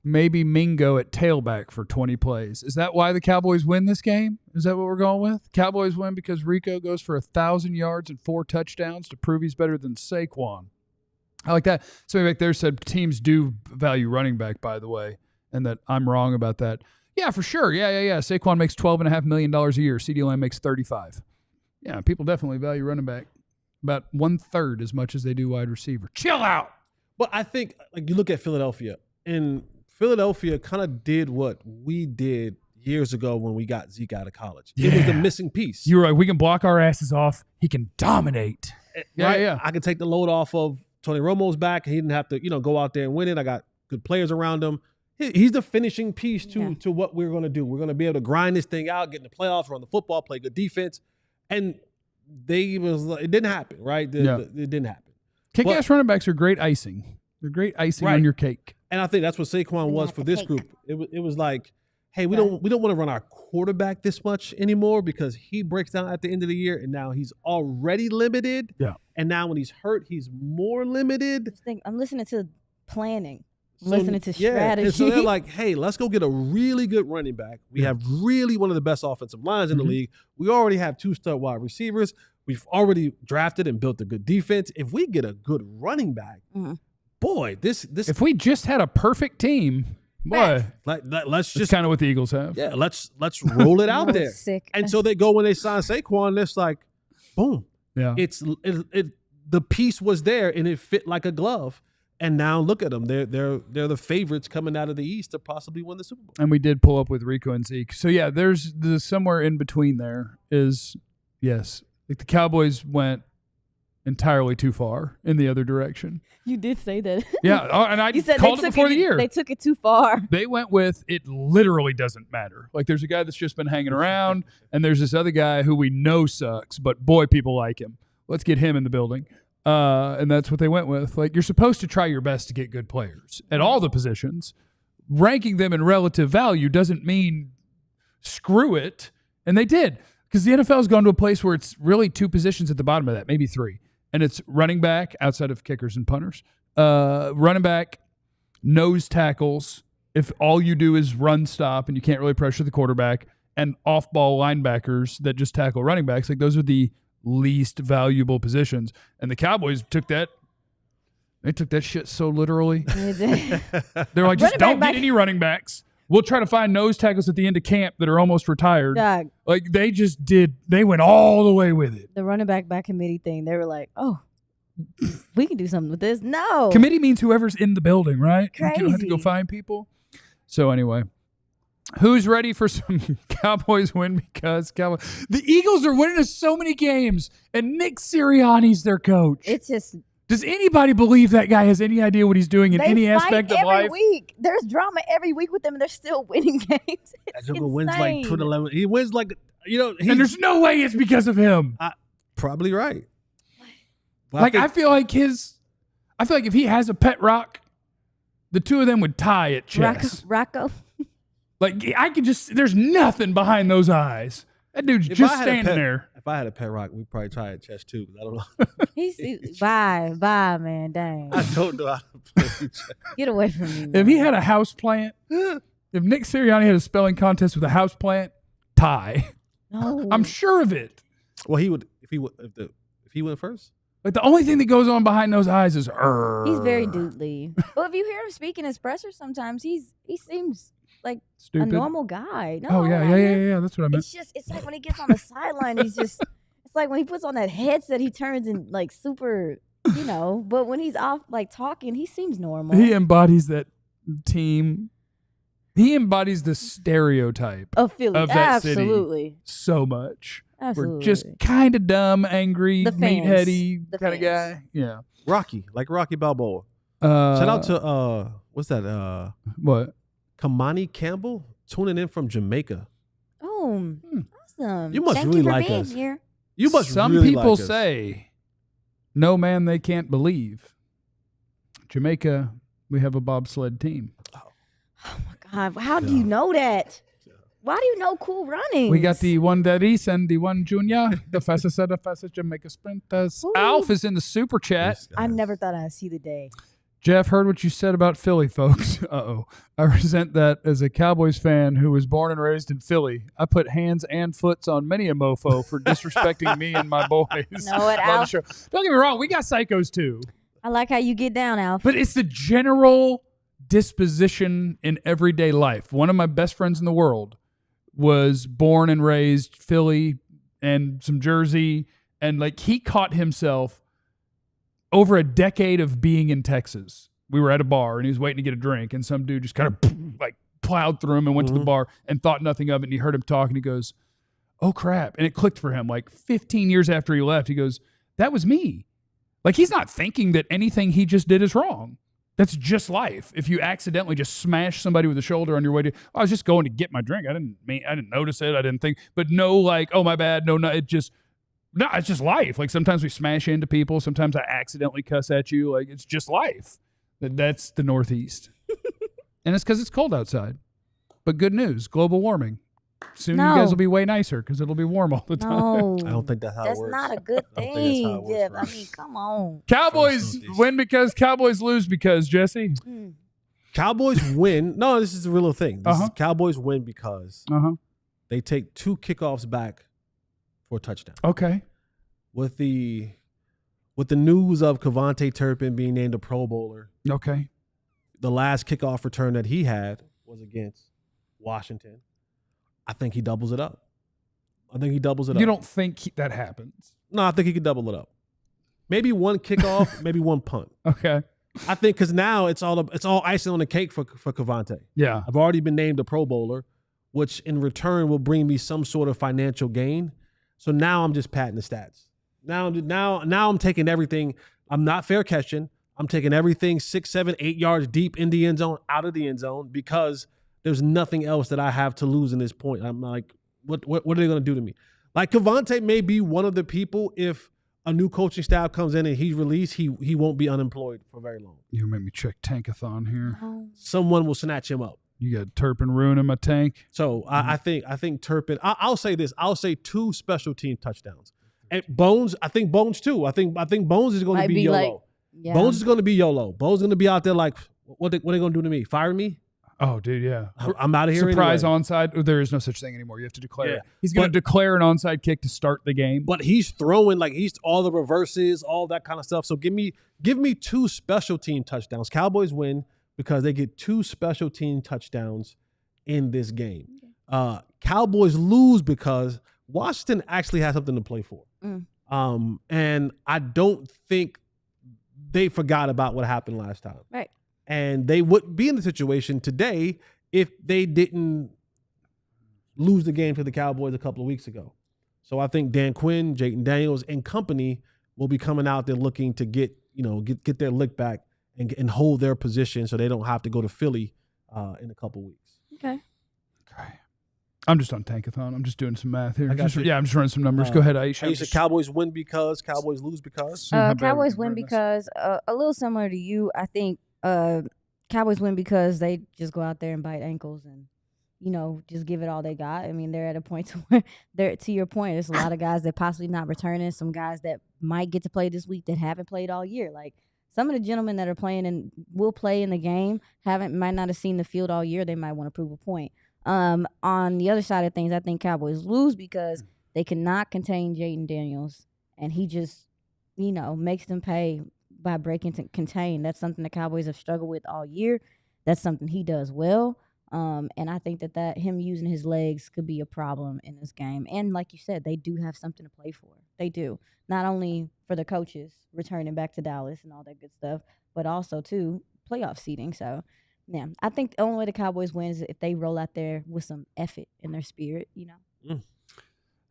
Maybe Mingo at tailback for 20 plays. Is that why the Cowboys win this game? Is that what we're going with? Cowboys win because Rico goes for 1,000 yards and 4 touchdowns to prove he's better than Saquon. I like that. Somebody back there said teams do value running back, by the way, and that I'm wrong about that. Yeah, for sure. Yeah. Saquon makes $12.5 million a year. CeeDee Lamb makes $35. Yeah, people definitely value running back about 1/3 as much as they do wide receiver. Chill out. But I think like you look at Philadelphia, and Philadelphia kind of did what we did years ago when we got Zeke out of college. It was the missing piece. You're right. We can block our asses off. He can dominate. Right? Yeah. I can take the load off of Tony Romo's back. He didn't have to, go out there and win it. I got good players around him. He's the finishing piece to what we're going to do. We're going to be able to grind this thing out, get in the playoffs, run the football, play good defense. And it didn't happen, right? It didn't happen. Kick-ass running backs are great icing. They're great icing on your cake. And I think that's what Saquon was for this group. It was like, hey, we don't want to run our quarterback this much anymore because he breaks down at the end of the year, and now he's already limited. Yeah. And now when he's hurt, he's more limited. I'm listening to planning. Listening to strategy. And so they're like, hey, let's go get a really good running back. We have really one of the best offensive lines in the league. We already have 2 star wide receivers. We've already drafted and built a good defense. If we get a good running back, boy, this if we just had a perfect team, boy, let's just kind of what the Eagles have. Yeah, let's roll it out there. Sick. And so they go when they sign Saquon, it's like, boom, Yeah. The piece was there and it fit like a glove. And now look at them. They're the favorites coming out of the East to possibly win the Super Bowl. And we did pull up with Rico and Zeke. So yeah, there's somewhere in between there is yes. Like the Cowboys went entirely too far in the other direction. You did say that. Yeah, and I called it before the year. They took it too far. They went with it literally doesn't matter. Like there's a guy that's just been hanging around, and there's this other guy who we know sucks, but boy, people like him. Let's get him in the building. And that's what they went with. Like you're supposed to try your best to get good players at all the positions. Ranking them in relative value doesn't mean screw it. And they did. Because the NFL has gone to a place where it's really 2 positions at the bottom of that, maybe 3. And it's running back, outside of kickers and punters, running back, nose tackles, if all you do is run stop and you can't really pressure the quarterback, and off-ball linebackers that just tackle running backs. Like those are the least valuable positions. And the Cowboys took that. They took that shit so literally. They're like, just don't get any running backs. We'll try to find nose tackles at the end of camp that are almost retired. Dog. Like they just did. They went all the way with it. The running back by committee thing. They were like, oh, we can do something with this. No. Committee means whoever's in the building, right? Crazy. You don't have to go find people. So anyway, who's ready for some Cowboys win because Cowboys? The Eagles are winning us so many games, and Nick Sirianni's their coach. It's just. Does anybody believe that guy has any idea what he's doing in any aspect of life? Every week. There's drama every week with them, and they're still winning games. It's insane. Wins like 2-11. He wins like, and there's no way it's because of him. Probably right. Well, I feel like if he has a pet rock, the 2 of them would tie at chess. Rocco. Like there's nothing behind those eyes. That dude's just standing there. If I had a pet rock, we'd probably try it chess too. I don't know. Bye, man. Dang. I don't know how to play chess. Get away from me, man. If he had a house plant, if Nick Sirianni had a spelling contest with a house plant, tie. No. I'm sure of it. Well, he would if he went first. Like the only thing that goes on behind those eyes is He's very doodly. Well, if you hear him speak in his presser sometimes, he seems like stupid. A normal guy. No, oh yeah. That's what I meant. It's like when he gets on the sideline, it's like when he puts on that headset, he turns in like super, but when he's off like talking, he seems normal. He embodies that team. He embodies the stereotype of Philly. Of that Absolutely. City so much. Absolutely. We're just kind of dumb, angry, meatheady kind of guy. Yeah. Rocky Balboa. Shout out to what's that? What? Kamani Campbell tuning in from Jamaica. Oh, awesome! You must really like us. Here. You must. Some really people like us. say, "No man, they can't believe." Jamaica, we have a bobsled team. Oh my God! How do you know that? Why do you know Cool Runnings? We got the one that is and the one junior, the fastest of the fastest Jamaica sprinters. Ooh. Alf is in the super chat. I never thought I'd see the day. Jeff, heard what you said about Philly, folks. Uh-oh. I resent that as a Cowboys fan who was born and raised in Philly. I put hands and foots on many a mofo for disrespecting me and my boys. Know what, Alf? Don't get me wrong. We got psychos, too. I like how you get down, Alf. But it's the general disposition in everyday life. One of my best friends in the world was born and raised Philly and some Jersey. And, he caught himself over a decade of being in Texas. We were at a bar and he was waiting to get a drink, and some dude just kind of plowed through him and went to the bar and thought nothing of it. And he heard him talk and he goes, "Oh crap." And it clicked for him 15 years after he left. He goes, "That was me." He's not thinking that anything he just did is wrong. That's just life. If you accidentally just smash somebody with the shoulder on your way to, I was just going to get my drink. I didn't notice it. I didn't think, but no, oh my bad. No, it's just life. Sometimes we smash into people. Sometimes I accidentally cuss at you. It's just life. That's the Northeast. And it's because it's cold outside. But good news, global warming. Soon you guys will be way nicer because it'll be warm all the time. No. I don't think that's how it works. That's not a good thing, Jeff. I mean, come on. Cowboys win because Cowboys lose because, Jesse. Cowboys win. No, this is a real thing. Cowboys win because they take 2 kickoffs back for a touchdown. Okay. With the news of Kevontae Turpin being named a Pro Bowler. Okay. The last kickoff return that he had was against Washington. I think he doubles it up. You don't think that happens? No, I think he could double it up. Maybe one kickoff, maybe one punt. Okay. I think because now it's all icing on the cake for Cavante. Yeah. I've already been named a Pro Bowler, which in return will bring me some sort of financial gain. So now I'm just patting the stats. Now I'm taking everything. I'm not fair catching. I'm taking everything 6, 7, 8 yards deep in the end zone, out of the end zone, because there's nothing else that I have to lose in this point. I'm like, what are they going to do to me? Like Cavante may be one of the people, if a new coaching staff comes in and he's released, he won't be unemployed for very long. You made me check Tankathon here. Someone will snatch him up. You got Turpin ruining my tank. So I think Turpin. I'll say this. I'll say 2 special team touchdowns. And Bones. I think Bones too. I think Bones is going to be YOLO. Bones is going to be YOLO. Bones is going to be out there like, what they going to do to me? Fire me? Oh, dude, yeah. I'm out of here. Surprise anyway. Onside. There is no such thing anymore. You have to declare it. He's But- going to declare an onside kick to start the game. But he's throwing like he's all the reverses, all that kind of stuff. So give me 2 special team touchdowns. Cowboys win because they get 2 special team touchdowns in this game. Cowboys lose because Washington actually has something to play for. And I don't think they forgot about what happened last time. Right. And they wouldn't be in the situation today if they didn't lose the game to the Cowboys a couple of weeks ago. So I think Dan Quinn, Jayden Daniels, and company will be coming out there looking to get their lick back and hold their position so they don't have to go to Philly in a couple of weeks. Okay. I'm just on Tankathon. I'm just doing some math here. I got you. I'm just running some numbers. Go ahead, Aisha. Aisha, Cowboys win because, Cowboys lose because. Cowboys win because a little similar to you. I think Cowboys win because they just go out there and bite ankles and, just give it all they got. I mean, they're at a point to where to your point, there's a lot of guys that possibly not returning, some guys that might get to play this week that haven't played all year. Like some of the gentlemen that are playing and will play in the game might not have seen the field all year. They might want to prove a point. On the other side of things, I think Cowboys lose because they cannot contain Jayden Daniels, and he just, makes them pay by breaking to contain. That's something the Cowboys have struggled with all year. That's something he does well. And I think that him using his legs could be a problem in this game. And like you said, they do have something to play for. They do. Not only for the coaches returning back to Dallas and all that good stuff, but also, too, playoff seeding. So, yeah, I think the only way the Cowboys win is if they roll out there with some effort in their spirit,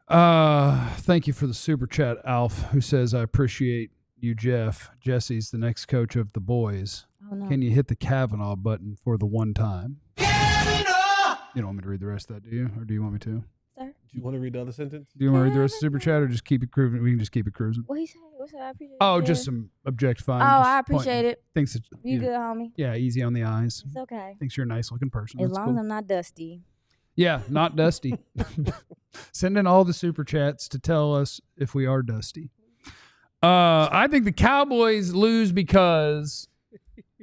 Thank you for the super chat, Alf, who says, I appreciate you, Jeff. Jesse's the next coach of the boys. Oh, no. Can you hit the Kavanaugh button for the one time? Kavanaugh! You don't want me to read the rest of that, do you? Or do you want me to? Sir? Do you want to read the other sentence? Do you want to read the rest of the super chat or just keep it cruising? We can just keep it cruising. What he said? What's that? I appreciate it. Oh, just some objectifying. Oh, just I appreciate it. Thinks that You good, homie? Yeah, easy on the eyes. It's okay. Thinks you're a nice looking person. As That's long cool. as I'm not dusty. Yeah, not dusty. Send in all the super chats to tell us if we are dusty. I think the Cowboys lose because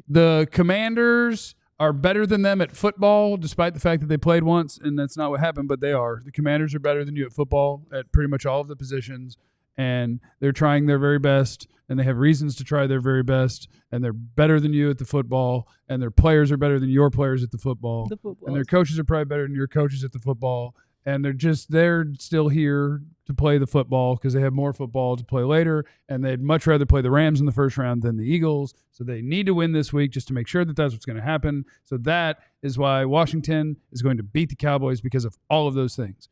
the Commanders are better than them at football, despite the fact that they played once, and that's not what happened, but they are. The Commanders are better than you at football at pretty much all of the positions, and they're trying their very best, and they have reasons to try their very best, and they're better than you at the football, and their players are better than your players at the football, and their coaches are probably better than your coaches at the football, and they're still here to play the football because they have more football to play later, and they'd much rather play the Rams in the first round than the Eagles, so they need to win this week just to make sure that that's what's going to happen. So that is why Washington is going to beat the Cowboys, because of all of those things.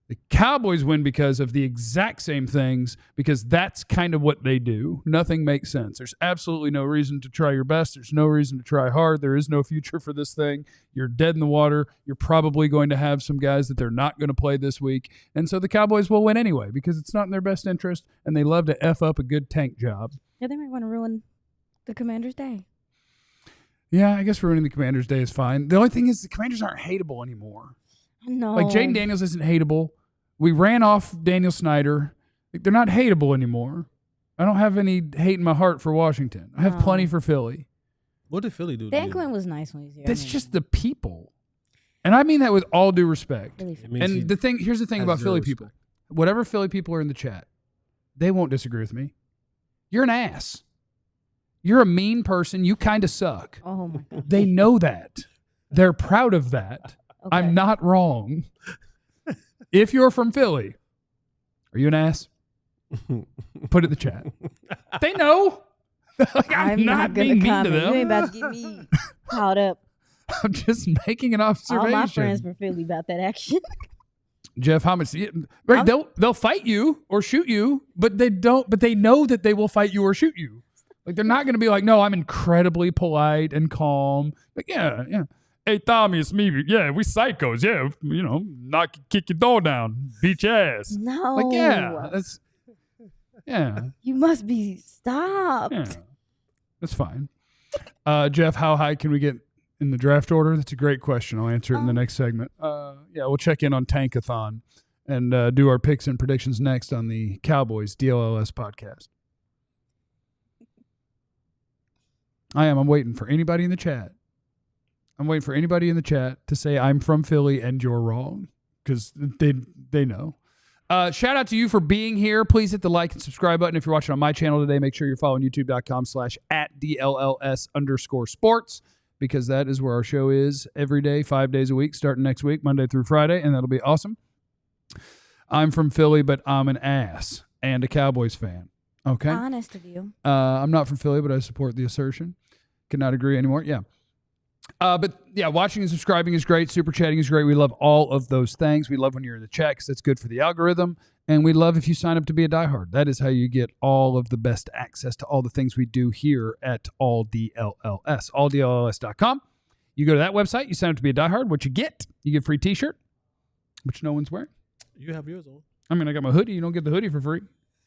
The Cowboys win because of the exact same things, because that's kind of what they do. Nothing makes sense. There's absolutely no reason to try your best. There's no reason to try hard. There is no future for this thing. You're dead in the water. You're probably going to have some guys that they're not going to play this week. And so the Cowboys will win anyway, because it's not in their best interest, and they love to F up a good tank job. Yeah, they might want to ruin the Commander's day. Yeah, I guess ruining the Commanders' day is fine. The only thing is the Commanders aren't hateable anymore. No. Like, Jayden Daniels isn't hateable. We ran off Daniel Snyder. Like, they're not hateable anymore. I don't have any hate in my heart for Washington. I have plenty for Philly. What did Philly do? Dan Quinn was nice when he was here. That's just the people. And I mean that with all due respect. Really And here's the thing about Philly people. Whatever Philly people are in the chat, they won't disagree with me. You're an ass. You're a mean person. You kind of suck. Oh, my God. They know that. They're proud of that. Okay. I'm not wrong. If you're from Philly, are you an ass? Put it in the chat. They know. Like, I'm not gonna being mean comment. to them. You ain't about to get me caught up. I'm just making an observation. All my friends from Philly about that action. Jeff, how much? Right, they'll fight you or shoot you, but they don't. But they know that they will fight you or shoot you. Like they're not going to be like, no, I'm incredibly polite and calm. Like yeah. Hey Tommy, it's me. Yeah, we psychos. Yeah, kick your door down, beat your ass. No. Like that's You must be stopped. Yeah, that's fine. Jeff, how high can we get in the draft order? That's a great question. I'll answer it in the next segment. We'll check in on Tankathon and do our picks and predictions next on the Cowboys DLLS podcast. I'm waiting for anybody in the chat. I'm waiting for anybody in the chat to say I'm from Philly and you're wrong because they know. Shout out to you for being here. Please hit the like and subscribe button. If you're watching on my channel today, make sure you're following youtube.com/@DLLS_sports because that is where our show is every day, 5 days a week, starting next week, Monday through Friday, and that'll be awesome. I'm from Philly, but I'm an ass and a Cowboys fan. Okay? Honest of you. I'm not from Philly, but I support the assertion. Cannot agree anymore. Yeah. Watching and subscribing is great. Super chatting is great. We love all of those things. We love when you're in the chat because that's good for the algorithm. And we love if you sign up to be a diehard. That is how you get all of the best access to all the things we do here at All DLLS. AllDLLS.com. You go to that website. You sign up to be a diehard. What you get? You get a free T-shirt, which no one's wearing. You have yours on. I mean, I got my hoodie. You don't get the hoodie for free.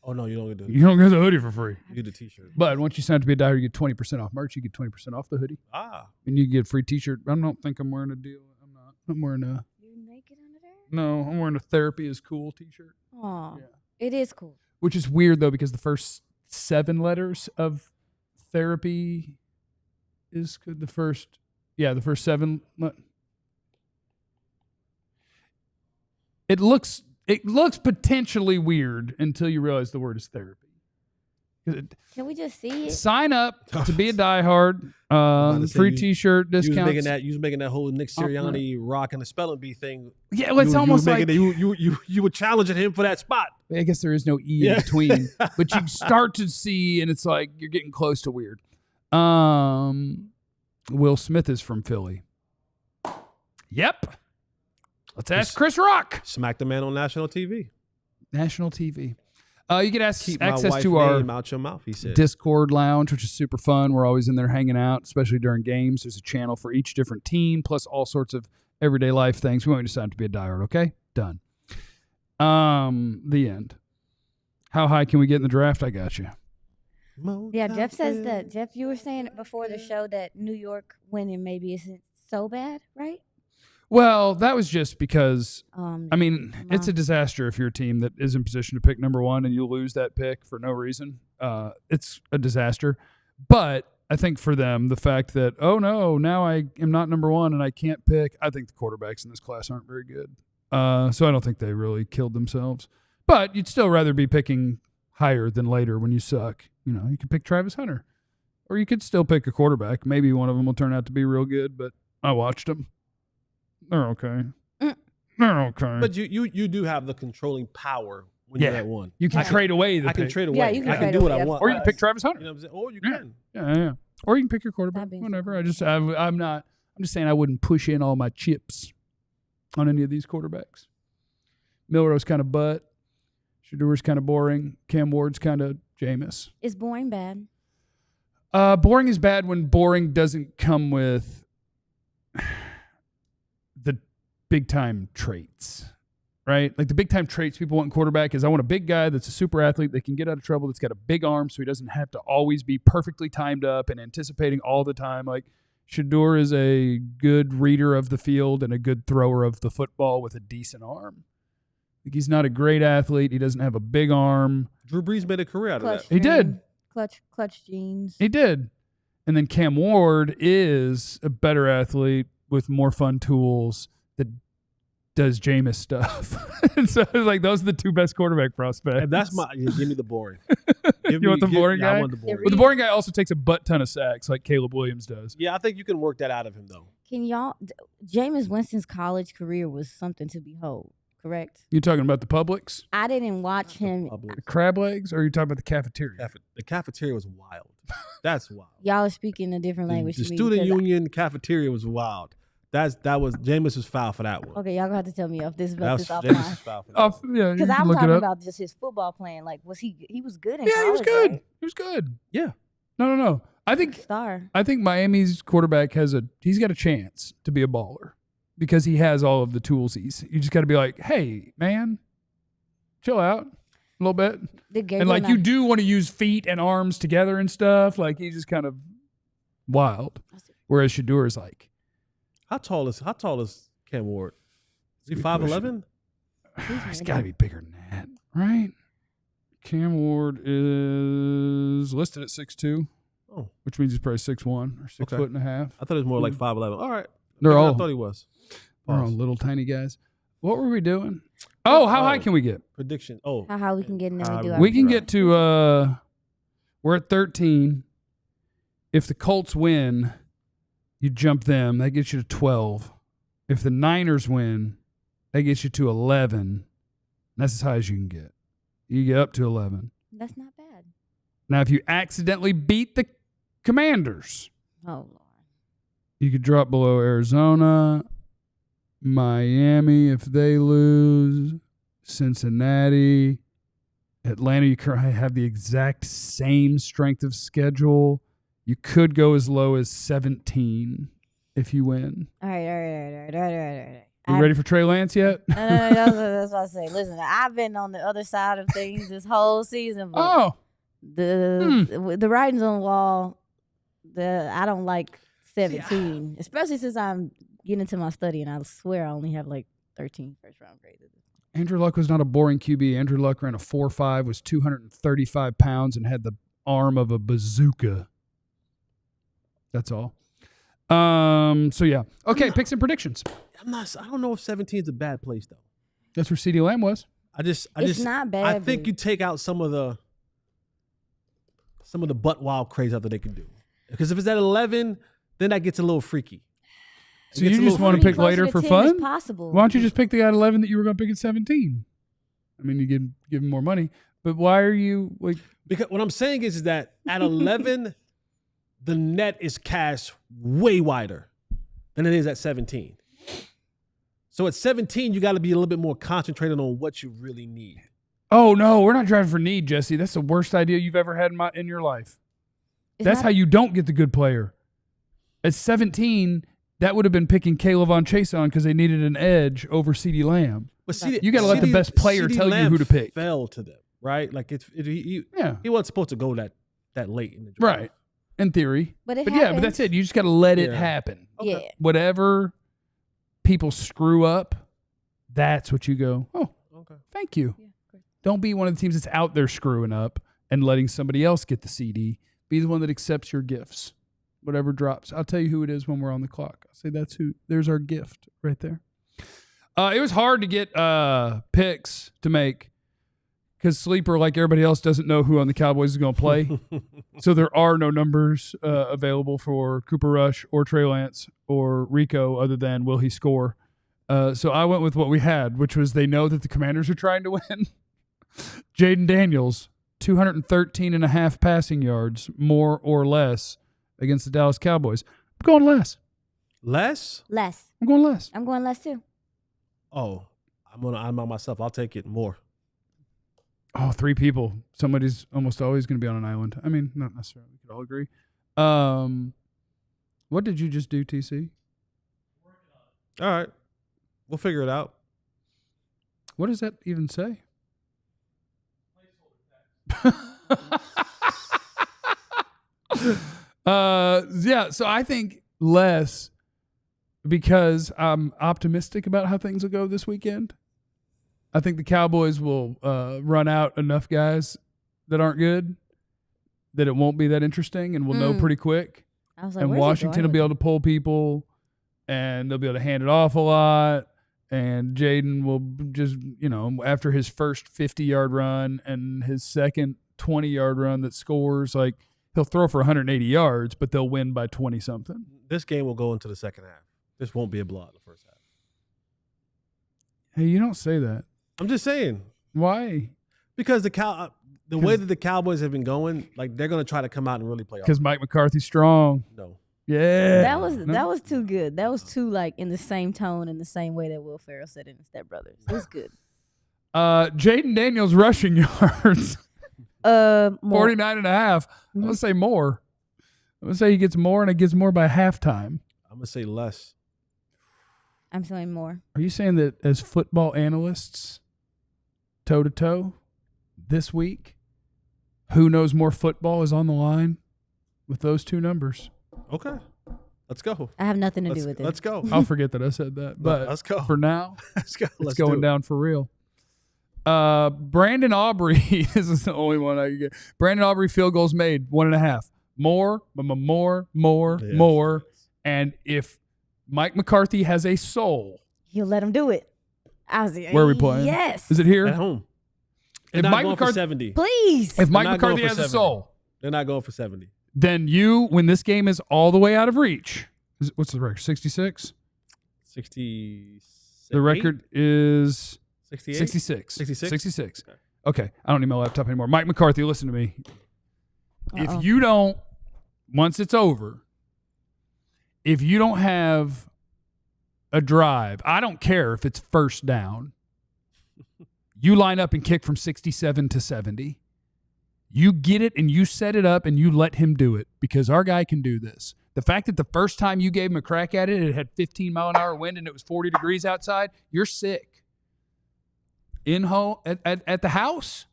Oh, no, you don't get the You don't get the hoodie for free. You get the T-shirt. But once you sign up to be a diehard, you get 20% off merch. You get 20% off the hoodie. And you get a free T-shirt. I don't think I'm wearing a deal. I'm not. I'm wearing a... You naked under there? No, I'm wearing a Therapy is Cool T-shirt. Oh, yeah. It is cool. Which is weird, though, because the first 7 letters of Therapy is good. The first 7... It looks potentially weird until you realize the word is therapy. Can we just see it? Sign up to be a diehard. Free T-shirt discounts. You was making that whole Nick Sirianni rock and the spelling bee thing. Yeah, well, it's almost like you were challenging him for that spot. I guess there is no E in between, but you start to see, and it's like you're getting close to weird. Will Smith is from Philly. Yep. Let's ask Chris Rock. Smack the man on national TV. National TV. You get access to our our out your mouth, he said. Discord lounge, which is super fun. We're always in there hanging out, especially during games. There's a channel for each different team, plus all sorts of everyday life things. We want you to sign up to be a diehard, okay? Done. The end. How high can we get in the draft? I got you. Yeah, Jeff says that. Jeff, you were saying before the show that New York winning maybe isn't so bad, right? Well, that was just because, it's a disaster if you're a team that is in position to pick number 1 and you lose that pick for no reason. It's a disaster. But I think for them, the fact that, oh, no, now I am not number 1 and I can't pick, I think the quarterbacks in this class aren't very good. So I don't think they really killed themselves. But you'd still rather be picking higher than later when you suck. You know, you could pick Travis Hunter. Or you could still pick a quarterback. Maybe one of them will turn out to be real good, but I watched them. They're okay. They're okay. But you do have the controlling power when you're at 1. You can trade away the pick. I can trade away. Yeah, you can I can do what I want. Or you can pick Travis Hunter. You know what I'm saying? Or you can. Yeah. Or you can pick your quarterback. Whatever. I'm just saying I wouldn't push in all my chips on any of these quarterbacks. Milrow's kind of butt. Shadour's kind of boring. Cam Ward's kind of Jameis. Is boring bad? Boring is bad when boring doesn't come with the big time traits, right? Like the big time traits people want in quarterback is I want a big guy that's a super athlete that can get out of trouble, that's got a big arm so he doesn't have to always be perfectly timed up and anticipating all the time. Like Shadour is a good reader of the field and a good thrower of the football with a decent arm. Like he's not a great athlete. He doesn't have a big arm. Drew Brees made a career out of that. He did. Clutch jeans. He did. And then Cam Ward is a better athlete with more fun tools that does Jameis stuff. And so like those are the 2 best quarterback prospects. And that's give me the boring. You want the boring guy? I want the boring. But the boring guy also takes a butt ton of sacks like Caleb Williams does. Yeah, I think you can work that out of him though. Can y'all Jameis Winston's college career was something to behold. correct? You talking about the Publix? I didn't watch him. The crab legs? Or are you talking about the cafeteria? The cafeteria was wild. That's wild. Y'all are speaking a different language. The to me student because union cafeteria was wild. That was Jameis was foul for that one. Okay, y'all gonna have to tell me if this Jameis is was offline. foul for that one. Yeah, Because I'm look talking it up. about just his football playing. Like, was he was good in Yeah, college, he was good. right? He was good. Yeah. No. I think Star. Miami's quarterback he's got a chance to be a baller because he has all of the tools. You just got to be like, hey, man, chill out a little bit. And like you do want to use feet and arms together and stuff. Like he's just kind of wild. Whereas Shador is like, How tall is Cam Ward? Is he 5'11"? He's got to be bigger than that, right? Cam Ward is listed at 6'2", which means he's probably 6'1" or 6 foot and a half. I thought it was more like 5'11". All right. I thought he was. They're all little tiny guys. What were we doing? Oh, how high can we get? Prediction. Oh. How we can get in and we do our We can get to we're at 13. If the Colts win, you jump them. That gets you to 12. If the Niners win, that gets you to 11. That's as high as you can get. You get up to 11. That's not bad. Now, if you accidentally beat the Commanders, oh Lord, you could drop below Arizona, Miami if they lose, Cincinnati, Atlanta. You currently have the exact same strength of schedule. You could go as low as 17 if you win. All right. You ready for Trey Lance yet? No, that's what I say. Listen, I've been on the other side of things this whole season. But the writing's on the wall. I don't like 17, especially since I'm getting into my study, and I swear I only have like 13 first-round grades. Andrew Luck was not a boring QB. Andrew Luck ran a 4.5, was 235 pounds, and had the arm of a bazooka. That's all. So yeah. Okay, picks and predictions. I don't know if 17 is a bad place though. That's where CeeDee Lamb was. It's not bad. I think you take out some of the butt wild crazy that they can do. Because if it's at 11, then that gets a little freaky. So you just want to pick later for fun? Possible. Why don't you just pick the guy at 11 that you were going to pick at 17? I mean, you give him more money, but why are you like? Because what I'm saying is that at 11, the net is cast way wider than it is at 17. So at 17, you got to be a little bit more concentrated on what you really need. Oh no, we're not driving for need, Jesse. That's the worst idea you've ever had in your life. That's how you don't get the good player. At 17, that would have been picking Caleb on Chase on because they needed an edge over CeeDee Lamb. But you got to let the best player tell you who to pick. Fell to them, right? Like he wasn't supposed to go that late in the draft. Right. In theory. But that's it. You just got to let it happen. Okay. Yeah. Whatever people screw up, that's what you go, oh, okay. Thank you. Yeah, don't be one of the teams that's out there screwing up and letting somebody else get the CD. Be the one that accepts your gifts. Whatever drops. I'll tell you who it is when we're on the clock. I'll say there's our gift right there. It was hard to get picks to make because Sleeper, like everybody else, doesn't know who on the Cowboys is going to play. So there are no numbers available for Cooper Rush or Trey Lance or Rico other than will he score. So I went with what we had, which was they know that the Commanders are trying to win. Jaden Daniels, 213.5 passing yards, more or less, against the Dallas Cowboys. I'm going less. Less? Less. I'm going less. I'm going less too. Oh, I'm on myself. I'll take it more. Oh, 3 people. Somebody's almost always going to be on an island. I mean, not necessarily. We could all agree. What did you just do, TC? All right. We'll figure it out. What does that even say? Yeah, so I think less because I'm optimistic about how things will go this weekend. I think the Cowboys will run out enough guys that aren't good that it won't be that interesting and we'll know pretty quick. I was like, and Washington will be able to pull people and they'll be able to hand it off a lot. And Jaden will just, after his first 50-yard run and his second 20-yard run that scores, like he'll throw for 180 yards, but they'll win by 20-something. This game will go into the second half. This won't be a blowout in the first half. Hey, you don't say that. I'm just saying. Why? Because the way that the Cowboys have been going, like they're going to try to come out and really play off. Because Mike McCarthy's strong. No. Yeah. That was too good. That was too like in the same tone, in the same way that Will Ferrell said in Step Brothers. It was good. Jaden Daniels rushing yards. 49 and a half. I'm going to say more. I'm going to say he gets more, and it gets more by halftime. I'm going to say less. I'm saying more. Are you saying that as football analysts, toe-to-toe, this week, who knows more football is on the line with those two numbers? Okay. Let's go. I have nothing to do with it. Let's go. I'll forget that I said that. But let's go. For now, let's go. It's going down for real. Brandon Aubrey, this is the only one I can get. Brandon Aubrey field goals made, 1.5. More. And if Mike McCarthy has a soul, he'll let him do it. I was like, where are we playing? Yes. Is it here? At home. If Mike McCarthy, 70. Please. If Mike McCarthy has 70. a soul, they're not going for 70. Then when this game is all the way out of reach, what's the record? 66? 66. The record is 68? 66. 66? 66. Okay. I don't need my laptop anymore. Mike McCarthy, listen to me. Uh-oh. If you don't, once it's over, if you don't have a drive, I don't care if it's first down, you line up and kick from 67 to 70. You get it and you set it up and you let him do it because our guy can do this. The fact that the first time you gave him a crack at it, it had 15-mile-an-hour wind and it was 40 degrees outside, you're sick. In home at the house,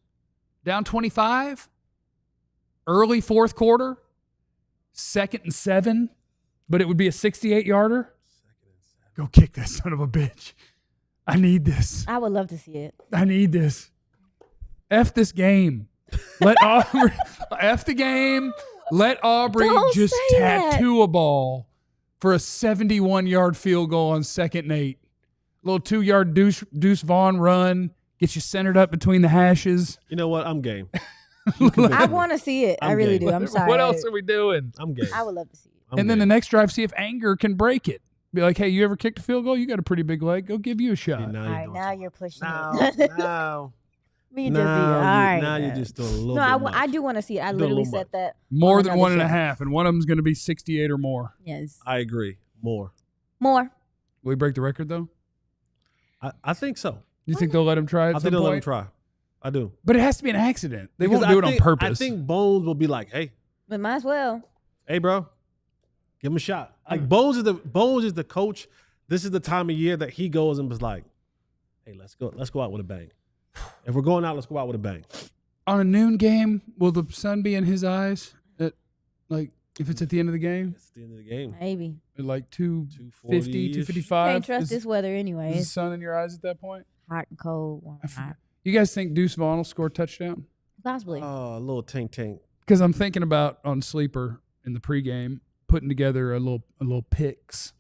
down 25, early fourth quarter, 2nd and 7, but it would be a 68-yarder. Go kick that son of a bitch. I need this. I would love to see it. I need this. F this game. Let Aubrey F the game. Let Aubrey Don't just say tattoo that. a ball for a 71-yard field goal on 2nd and 8. A little 2-yard Deuce Vaughn run. Gets you centered up between the hashes. You know what? I'm game. I want to see it. I really do. I'm sorry. What else are we doing? I'm game. I would love to see it. And then the next drive, see if Anger can break it. Be like, hey, you ever kicked a field goal? You got a pretty big leg. Go give you a shot. All right, now you're pushing now, it. now. Me just see it. All right. Now you're just doing a little No, bit I do want to see it. I literally said that. More than another 1.5, and one of them's going to be 68 or more. Yes. I agree. More. More. Will we break the record, though? I think so. You think they'll let him try it? I think they'll let him try. I do. But it has to be an accident. They Because won't do it on purpose. I think Bones will be like, hey. But might as well. Hey, bro. Give him a shot. Like Bones is the coach. This is the time of year that he goes and was like, hey, let's go out with a bang. If we're going out, let's go out with a bang. On a noon game, will the sun be in his eyes? If it's at the end of the game? It's the end of the game. Maybe. At like 250, 240-ish. 255? Can't trust this weather Is anyway. the It's sun in your eyes at that point? hot and cold, warm and hot. You guys think Deuce Vaughn will score a touchdown? Possibly. Oh, a little tank. Because I'm thinking about on Sleeper in the pregame putting together a little picks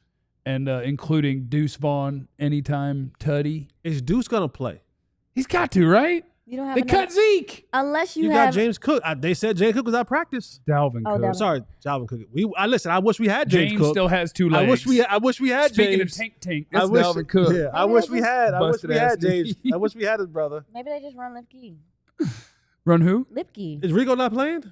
and including Deuce Vaughn anytime tutty. Is Deuce gonna play? He's got to, right? You don't have They cut Zeke. unless you You have got James Cook. They said James Cook was out of practice. Dalvin Oh, Cook. Dalvin. Sorry, Dalvin Cook. Listen. I wish we had James Cook. still has 2 legs. I wish we had Speaking James. of Tank, I that's wish, Dalvin Cook. Yeah, I Maybe wish they we just had. I wish busted we had ass James. knee. I wish we had his brother. maybe they just run Lipke. Run who? Lipke. Is Rico not playing?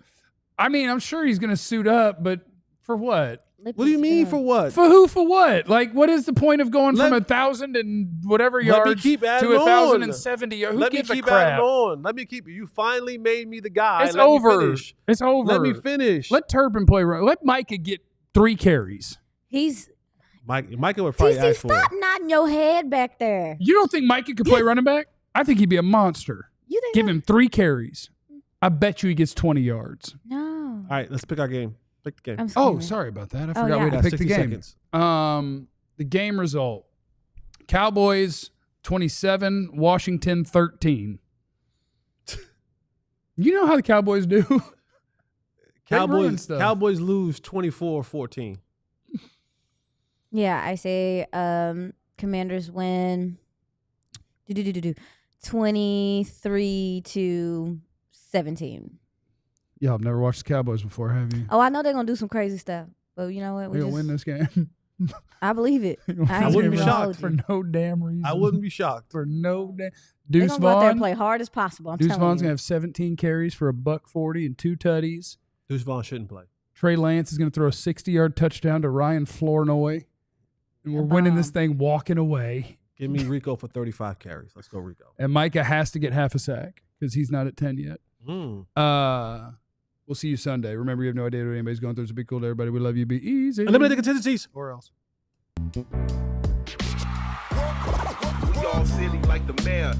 I mean, I'm sure he's going to suit up, but for what? What do you mean for what? For who? For what? Like, what is the point of going from Let- 1,000 and whatever Let me yards keep to adding 1,070? Who Let me gives a keep crap? adding on. Let me keep. You finally made me the guy. It's Let me over. finish. It's over. Let me finish. Let Turpin play. Let Micah get 3 carries. He's Micah would probably TC, ask for stop it. nodding your head back there. You don't think Micah could play running back? I think he'd be a monster. You think Give him 3 carries. I bet you he gets 20 yards. No. All right, let's pick our game. Pick the game. I'm Oh, screaming. sorry about that. I Oh, forgot yeah. we had Got to pick the 60 game. seconds. The game result. Cowboys 27, Washington 13. You know how the Cowboys do. They ruin stuff. Cowboys lose 24-14. Yeah, I say Commanders win 23-17. Y'all have never watched the Cowboys before, have you? Oh, I know they're gonna do some crazy stuff, but you know what? We're going to win this game. I believe it. I wouldn't be shocked for no damn reason. I wouldn't be shocked. For no damn. They're Deuce gonna go out there and Vaughn. play hard as possible. I'm Deuce telling Vaughn's you. gonna have 17 carries for $140 and 2 tutties. Deuce Vaughn shouldn't play. Trey Lance is gonna throw a 60-yard touchdown to Ryan Flournoy, and we're winning this thing walking away. Give me Rico for 35 carries. Let's go, Rico. And Micah has to get half a sack because he's not at 10 yet. We'll see you Sunday. Remember, you have no idea what anybody's going through. So be cool to everybody. We love you. Be easy. Eliminate the contingencies. Or else. We all silly like the mayor.